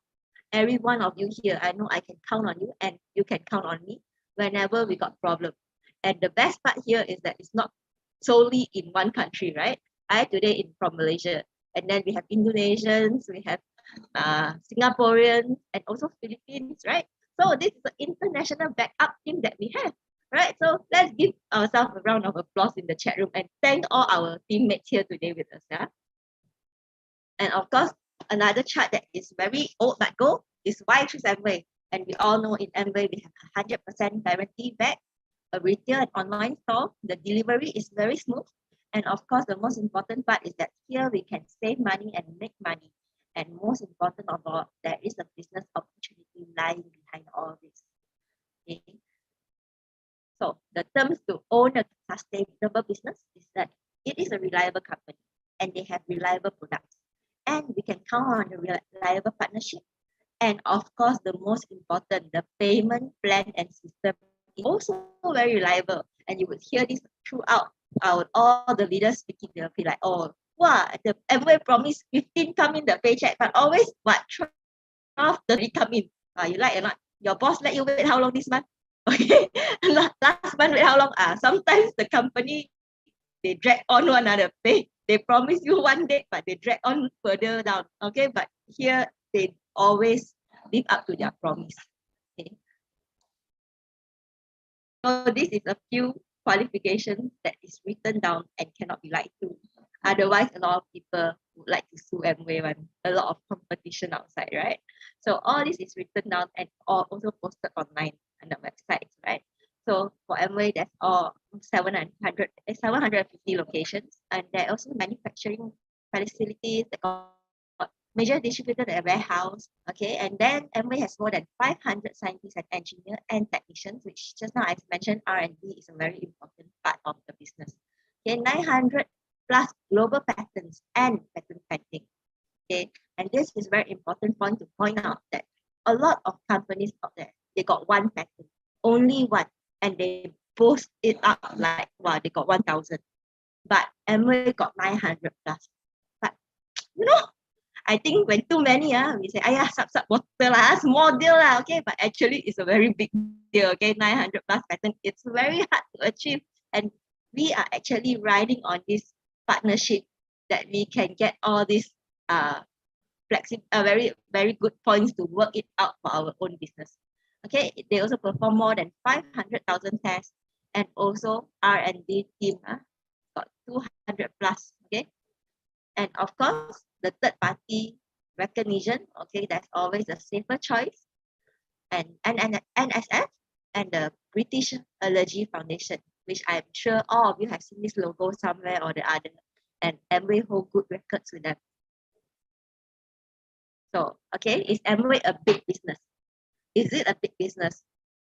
Every one of you here, I know I can count on you and you can count on me whenever we got problem. And the best part here is that it's not solely in one country, right? I today from Malaysia, and then we have Indonesians, we have Singaporeans, and also Philippines, right? So this is the international backup team that we have, right? So let's give ourselves a round of applause in the chat room and thank all our teammates here today with us. Yeah. And of course, another chart that is very old but gold is why choose Amway. And we all know in Amway we have 100% guarantee back, a retail and online store. The delivery is very smooth. And of course, the most important part is that here we can save money and make money. And most important of all, there is a business opportunity lying behind all this. Okay. So the terms to own a sustainable business is that it is a reliable company and they have reliable products. And we can count on a reliable partnership. And of course, the most important, the payment plan and system is also very reliable. And you would hear this throughout all the leaders speaking. They'll be like, oh, wow, the Amway promised 15 come in the paycheck, but always what 12:30 come in. You like or not? Your boss let you wait how long this month? Okay, last month wait how long? Sometimes the company they drag on one another pay. They promise you one day, but they drag on further down. Okay, but here they always live up to their promise. Okay. So this is a few qualifications that is written down and cannot be lied to. Otherwise, a lot of people would like to sue Amway one. A lot of competition outside, right? So all this is written down and also posted online on the website, right? So for Amway, there's all 750 locations, and there are also manufacturing facilities that got major distributor and warehouse. Okay, and then Amway has more than 500 scientists and engineers and technicians, which just now I mentioned R&D is a very important part of the business. Okay, 900 plus global patents and patent pending. Okay, and this is very important point to point out that a lot of companies out there, they got one patent, only one, and they boast it up like, wow, they got 1,000. But Amway got 900 plus. But you know, I think when too many, we say, sub water lah, small deal lah, okay? But actually, it's a very big deal, okay? 900 plus patent, it's very hard to achieve. And we are actually riding on this partnership that we can get all these very, very good points to work it out for our own business. Okay, they also perform more than 500,000 tests, and also R&D team got 200 plus, okay? And of course, the third party recognition, okay, that's always a safer choice. And NSF and the British Allergy Foundation, which I'm sure all of you have seen this logo somewhere or the other, and Amway hold good records with them. So, okay, is Amway a big business? Is it a big business?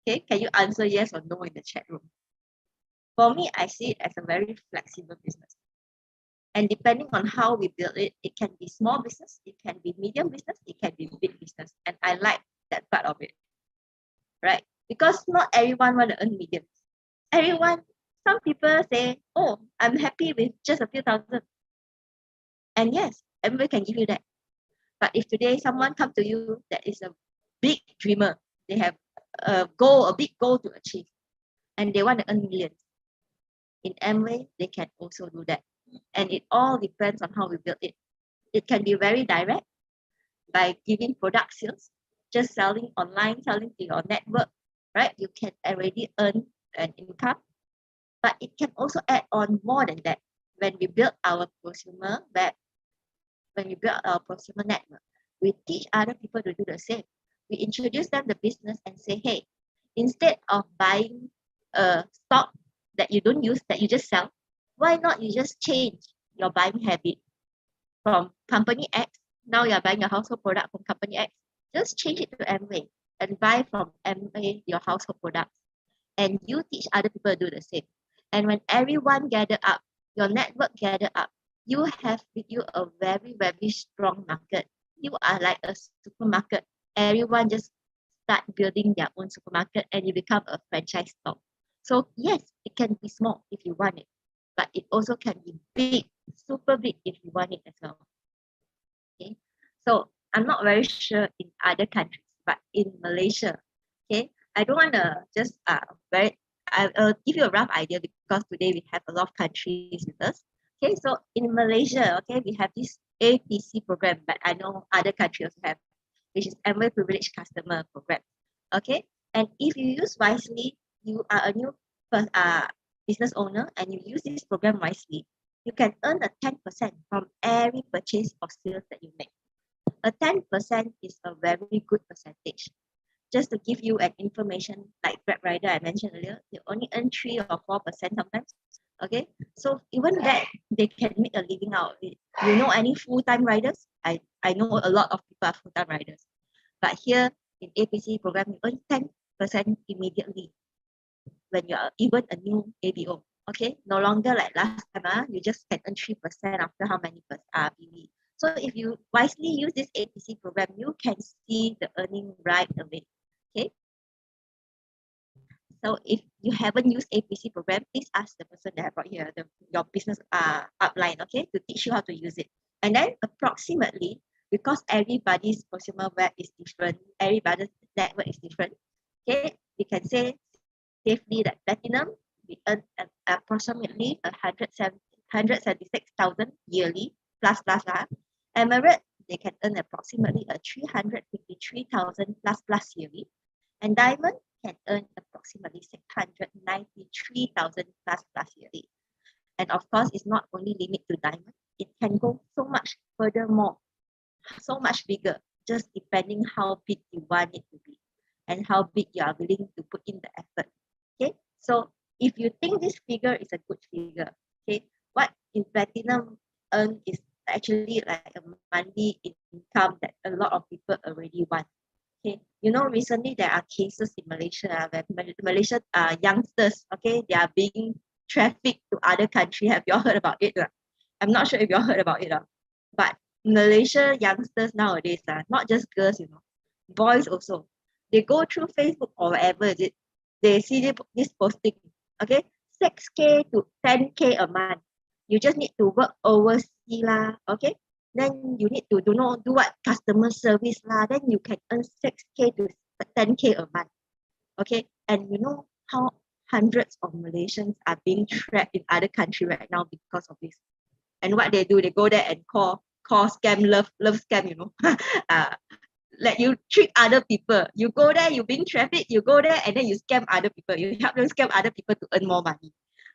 Okay, can you answer yes or no in the chat room? For me, I see it as a very flexible business. And depending on how we build it, it can be small business, it can be medium business, it can be big business. And I like that part of it, right? Because not everyone want to earn millions. Some people say, oh, I'm happy with just a few thousand. And yes, everybody can give you that. But if today someone come to you that is a big dreamer, they have a big goal to achieve, and they want to earn millions, in Amway, they can also do that. And it all depends on how we build it. It can be very direct by giving product sales, just selling online, selling to your network, right? You can already earn an income. But it can also add on more than that. When we build our prosumer network, we teach other people to do the same. We introduce them the business and say, hey, instead of buying a stock that you don't use, that you just sell, why not you just change your buying habit from company X? Now you're buying your household product from company X. Just change it to Amway and buy from Amway your household products. And you teach other people to do the same. And when everyone gather up, your network gather up, you have with you a very, very strong market. You are like a supermarket. Everyone just start building their own supermarket and you become a franchise store. So yes, it can be small if you want it, but it also can be big, super big if you want it as well. Okay, so I'm not very sure in other countries, but in Malaysia, okay, I don't want to just I'll give you a rough idea because today we have a lot of countries with us. Okay, so in Malaysia, okay, we have this APC program, but I know other countries also have, which is Amway Privileged Customer Program. Okay, and if you use wisely, you are a new business owner and you use this program wisely, you can earn a 10% from every purchase or sales that you make. A 10% is a very good percentage. Just to give you an information, like Grab Rider I mentioned earlier, they only earn 3 or 4% sometimes. Okay, so even that, they can make a living out of it. You know any full-time riders? I know a lot of people are full-time riders. But here in APC program, you earn 10% immediately when you are even a new ABO. Okay, no longer like last time, you just can earn 3% after how many PV. So if you wisely use this APC program, you can see the earning right away. Okay. So if you haven't used APC program, please ask the person that I brought here, your business upline, okay, to teach you how to use it. And then approximately, because everybody's consumer web is different, everybody's network is different, okay, we can say safely that platinum, we earn approximately 176,000 yearly, plus. Emerald, they can earn approximately 353,000 plus yearly. And diamond can earn approximately 693,000 plus yearly. And of course, it's not only limited to diamond. It can go so much furthermore, so much bigger, just depending how big you want it to be and how big you are willing to put in the effort. Okay, so if you think this figure is a good figure, okay, what in platinum earn is actually like a monthly income that a lot of people already want. Okay, you know, recently there are cases in Malaysia where Malaysia youngsters, okay, they are being trafficked to other country. Have you all heard about it? I'm not sure if you all heard about it, but Malaysia youngsters nowadays, not just girls, you know, boys also, they go through Facebook or whatever is it, they see this posting, okay, 6K to 10K a month. You just need to work overseas lah, okay? then you need to do what customer service lah. Then you can earn 6K to 10K a month. Okay, and you know how hundreds of Malaysians are being trapped in other country right now because of this. And what they do, they go there and call scam, love scam, you know. Let you trick other people. You go there, you being trafficked, you go there and then you scam other people. You help them scam other people to earn more money.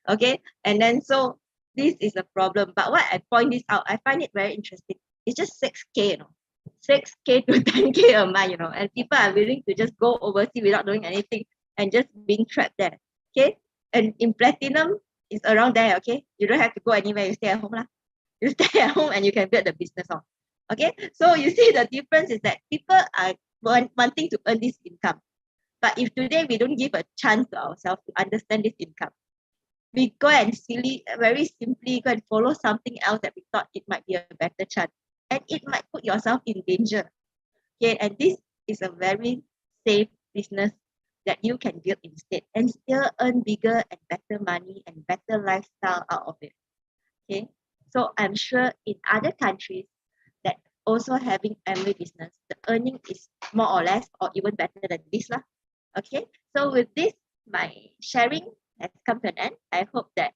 Okay, and then so this is a problem. But what I point this out, I find it very interesting. It's just 6K, you know. 6K to 10K a month, you know, and people are willing to just go overseas without doing anything and just being trapped there. Okay, and in platinum, it's around there. Okay, you don't have to go anywhere. You stay at home lah. You stay at home and you can build the business on. Okay, so you see the difference is that people are wanting to earn this income. But if today we don't give a chance to ourselves to understand this income, we go and very simply go and follow something else that we thought it might be a better chance. And it might put yourself in danger. Okay, and this is a very safe business that you can build instead and still earn bigger and better money and better lifestyle out of it. Okay, so I'm sure in other countries that also having family business, the earning is more or less or even better than this lah. Okay, so with this, my sharing has come to an end. I hope that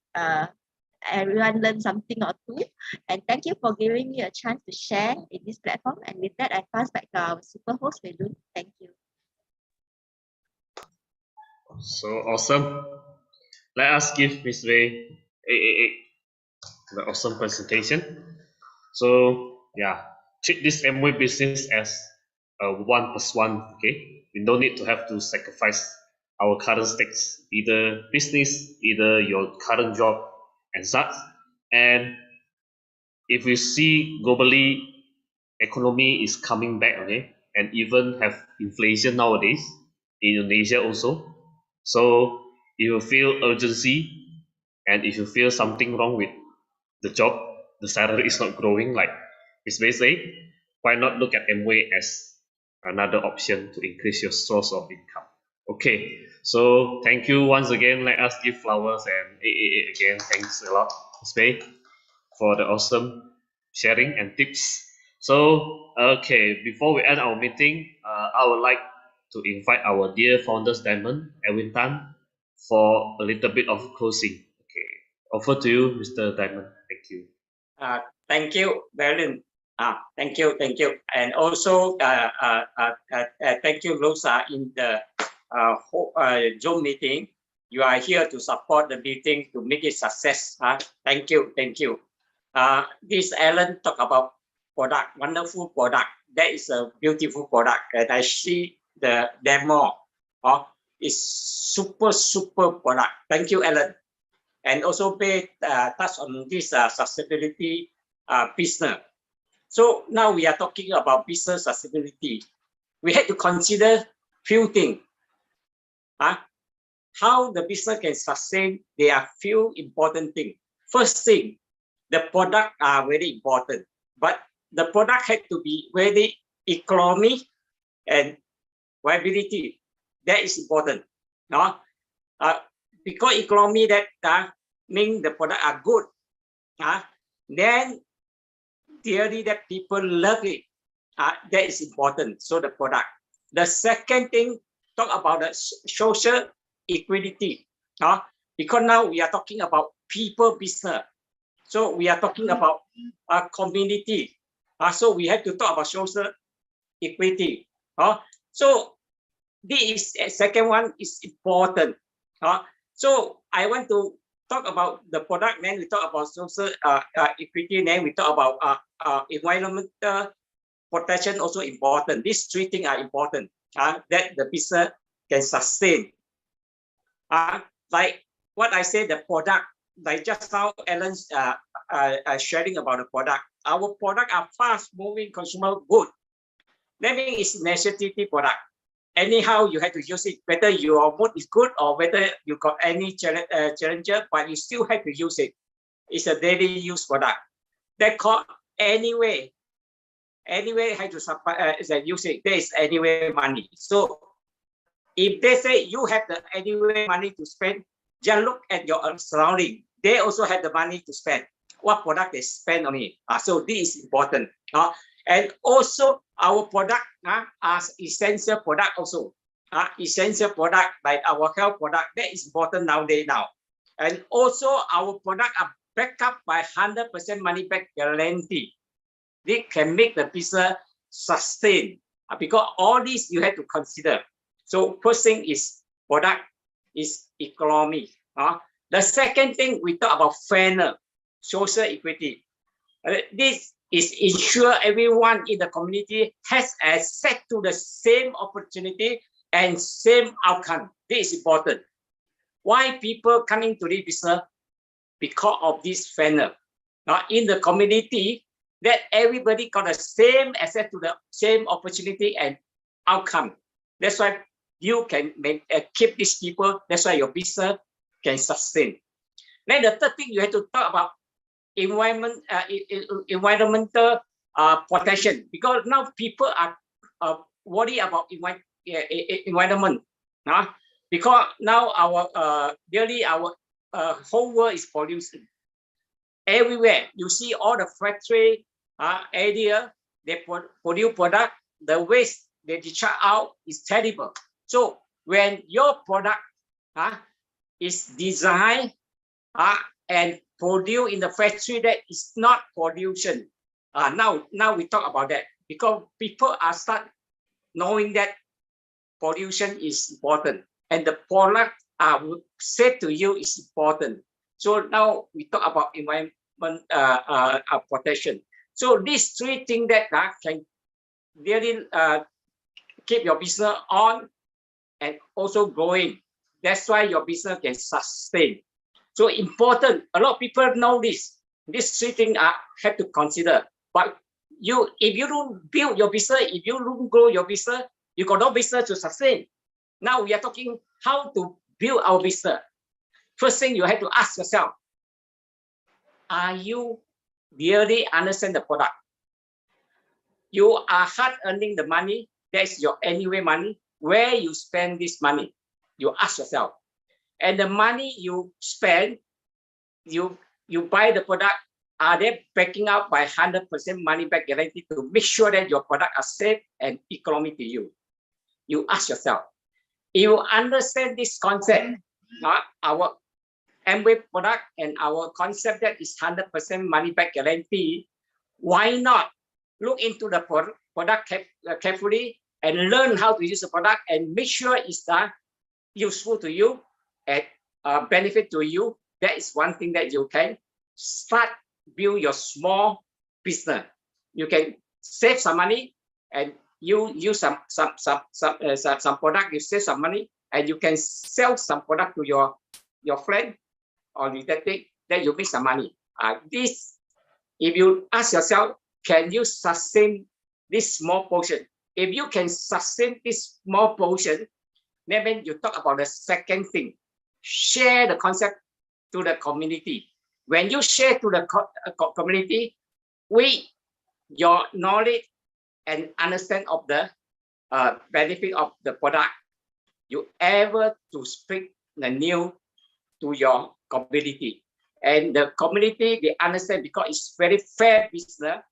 everyone learned something or two, and thank you for giving me a chance to share in this platform. And with that, I pass back to our super host, Wei Lun. Thank you. So awesome. Let us give Ms. Ray the awesome presentation. So yeah, treat this Amway business as a 1+1. Okay, we don't need to have to sacrifice our current stakes, either business, either your current job and such. And if we see globally, economy is coming back, okay, and even have inflation nowadays, in Indonesia also. So if you feel urgency and if you feel something wrong with the job, the salary is not growing like Ms. May say, why not look at Amway as another option to increase your source of income? Okay, so thank you once again. Let us give flowers and again, thanks a lot, Ms. May, for the awesome sharing and tips. So, okay, before we end our meeting, I would like to invite our dear founders Diamond, Edwin Tan, for a little bit of closing. Okay, over to you, Mr. Diamond. Thank you. Thank you, Berlin. Thank you, and also thank you, Rosa, in the Zoom meeting. You are here to support the meeting to make it success. Thank you. This Alan talk about product, wonderful product. That is a beautiful product, and I see the demo. It's super product. Thank you, Alan. And also pay touch on this sustainability business. So now we are talking about business sustainability. We had to consider few things. How the business can sustain, there are few important things. First thing, the product are very important, but the product had to be very economy and viability. That is important. Because economy that mean the product are good. Then theory that people love it. That is important. So the product. The second thing, talk about the social equality. Because now we are talking about people business. So we are talking about a community. So we have to talk about social equity. So this second one is important. So I want to talk about the product, then we talk about social equity, then we talk about environmental protection, also important. These three things are important that the business can sustain. Like what I said, the product, like just now Alan's sharing about the product. Our product are fast moving consumer good. That means it's necessity product. Anyhow, you have to use it, whether your mood is good or whether you got any challenger, but you still have to use it. It's a daily use product. That called anyway have to use it. There is anyway money. So if they say you have the anyway money to spend, just look at your surrounding. They also have the money to spend. what product they spend on it. So this is important. And also our product as essential product also. Essential product like our health product, that is important nowadays now. And also our product are backed up by 100% money back guarantee. They can make the business sustain because all this you have to consider. So first thing is product is economy. The second thing we talk about fairness, social equity. This is ensure everyone in the community has access to the same opportunity and same outcome. This is important. Why people coming to this business? Because of this fairness. In the community, that everybody got the same access to the same opportunity and outcome. That's why you can keep these people. That's why your business can sustain. Then the third thing you have to talk about environmental protection, because now people are worried about environment. Because now our whole world is pollution. Everywhere you see all the factory area, they produce product, the waste they discharge out is terrible. So when your product is designed and produced in the factory, that is not pollution. Now we talk about that because people are start knowing that pollution is important and the product said to you is important. So now we talk about environment protection. So these three things that can really keep your business on and also growing. That's why your business can sustain. So important. A lot of people know this. These three things have to consider. But if you don't build your business, if you don't grow your business, you got no business to sustain. Now we are talking how to build our business. First thing you have to ask yourself, are you really understand the product? You are hard earning the money. That's your anyway money. Where you spend this money? You ask yourself. And the money you spend, you buy the product, are they backing up by 100% money back guarantee to make sure that your product are safe and economic to you? You ask yourself. If you understand this concept, our Amway product and our concept that is 100% money back guarantee, why not look into the product carefully and learn how to use the product and make sure it's useful to you and benefit to you? That is one thing that you can start build your small business. You can save some money and you use some product, you save some money and you can sell some product to your friend or relative, then you make some money. This, if you ask yourself, can you sustain this small portion? If you can sustain this small portion, then you talk about the second thing, share the concept to the community. When you share to the community, your knowledge and understand of the benefit of the product, you able to speak the new to your community. And the community, they understand because it's very fair business,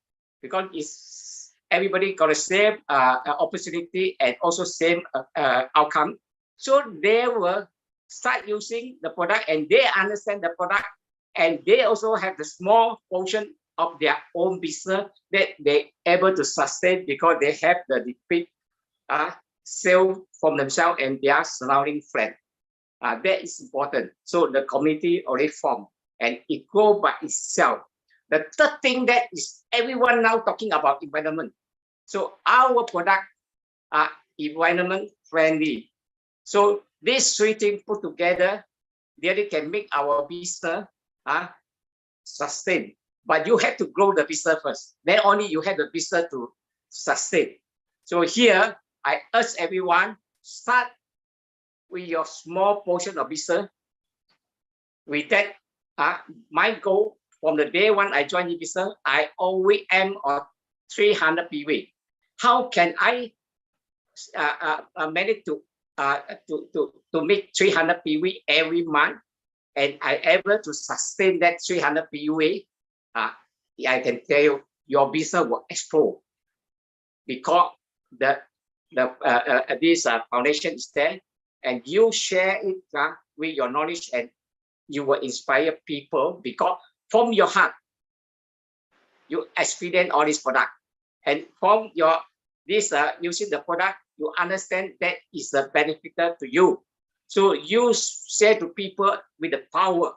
because it's everybody got the same opportunity and also same outcome. So they will start using the product and they understand the product and they also have the small portion of their own business that they able to sustain because they have the repeat sale from themselves and their surrounding friends. That is important. So the community already formed and it grow by itself. The third thing that is everyone now talking about environment. So our product are environment friendly. So these three things put together, really can make our business sustain. But you have to grow the business first. Then only you have the business to sustain. So here, I urge everyone, start with your small portion of business. With that, my goal from the day one I joined the business, I always aim on 300 PV. How can I manage to make 300 PV every month, and I able to sustain that 300 PV I can tell you, your business will explode because this foundation is there, and you share it with your knowledge, and you will inspire people because from your heart you experience all this product, and from your using the product, you understand that is a benefit to you. So you share to people with the power.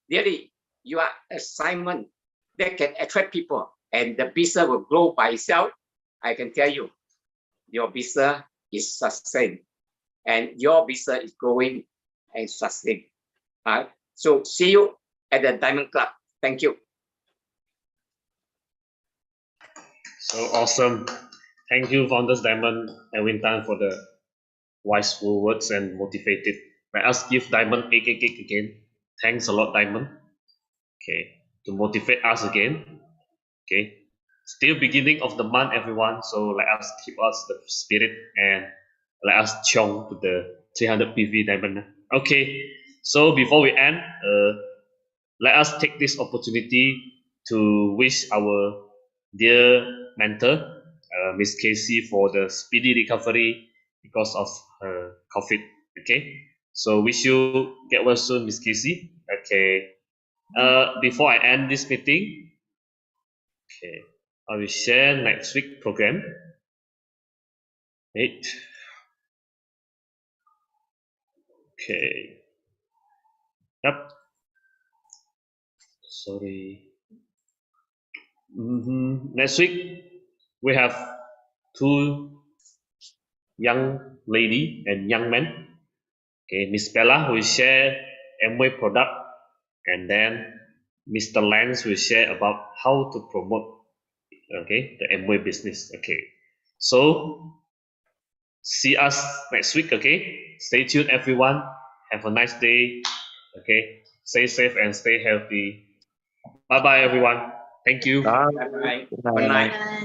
Really, you are assignment that can attract people, and the business will grow by itself. I can tell you, your business is sustained, and your business is growing and sustained. So see you at the Diamond Club. Thank you. So awesome. Thank you, Founders Diamond and Wintan, for the wise words and motivated. Let us give Diamond a cake again. Thanks a lot, Diamond. Okay, to motivate us again. Okay, still beginning of the month, everyone. So let us keep us the spirit and let us chong to the 300 PV Diamond. Okay, so before we end, let us take this opportunity to wish our dear mentor, Miss Casey, for the speedy recovery because of her COVID. Okay, so wish you get well soon, Miss Casey. Okay, before I end this meeting, okay, I will share next week program. Wait. Okay. Yep. Sorry. Next week we have two young lady and young men. Okay, Miss Bella will share Amway product, and then Mr. Lance will share about how to promote the Amway business. Okay, so see us next week. Okay, stay tuned, everyone. Have a nice day. Okay, stay safe and stay healthy. Bye bye, everyone. Thank you. Bye bye. Good night.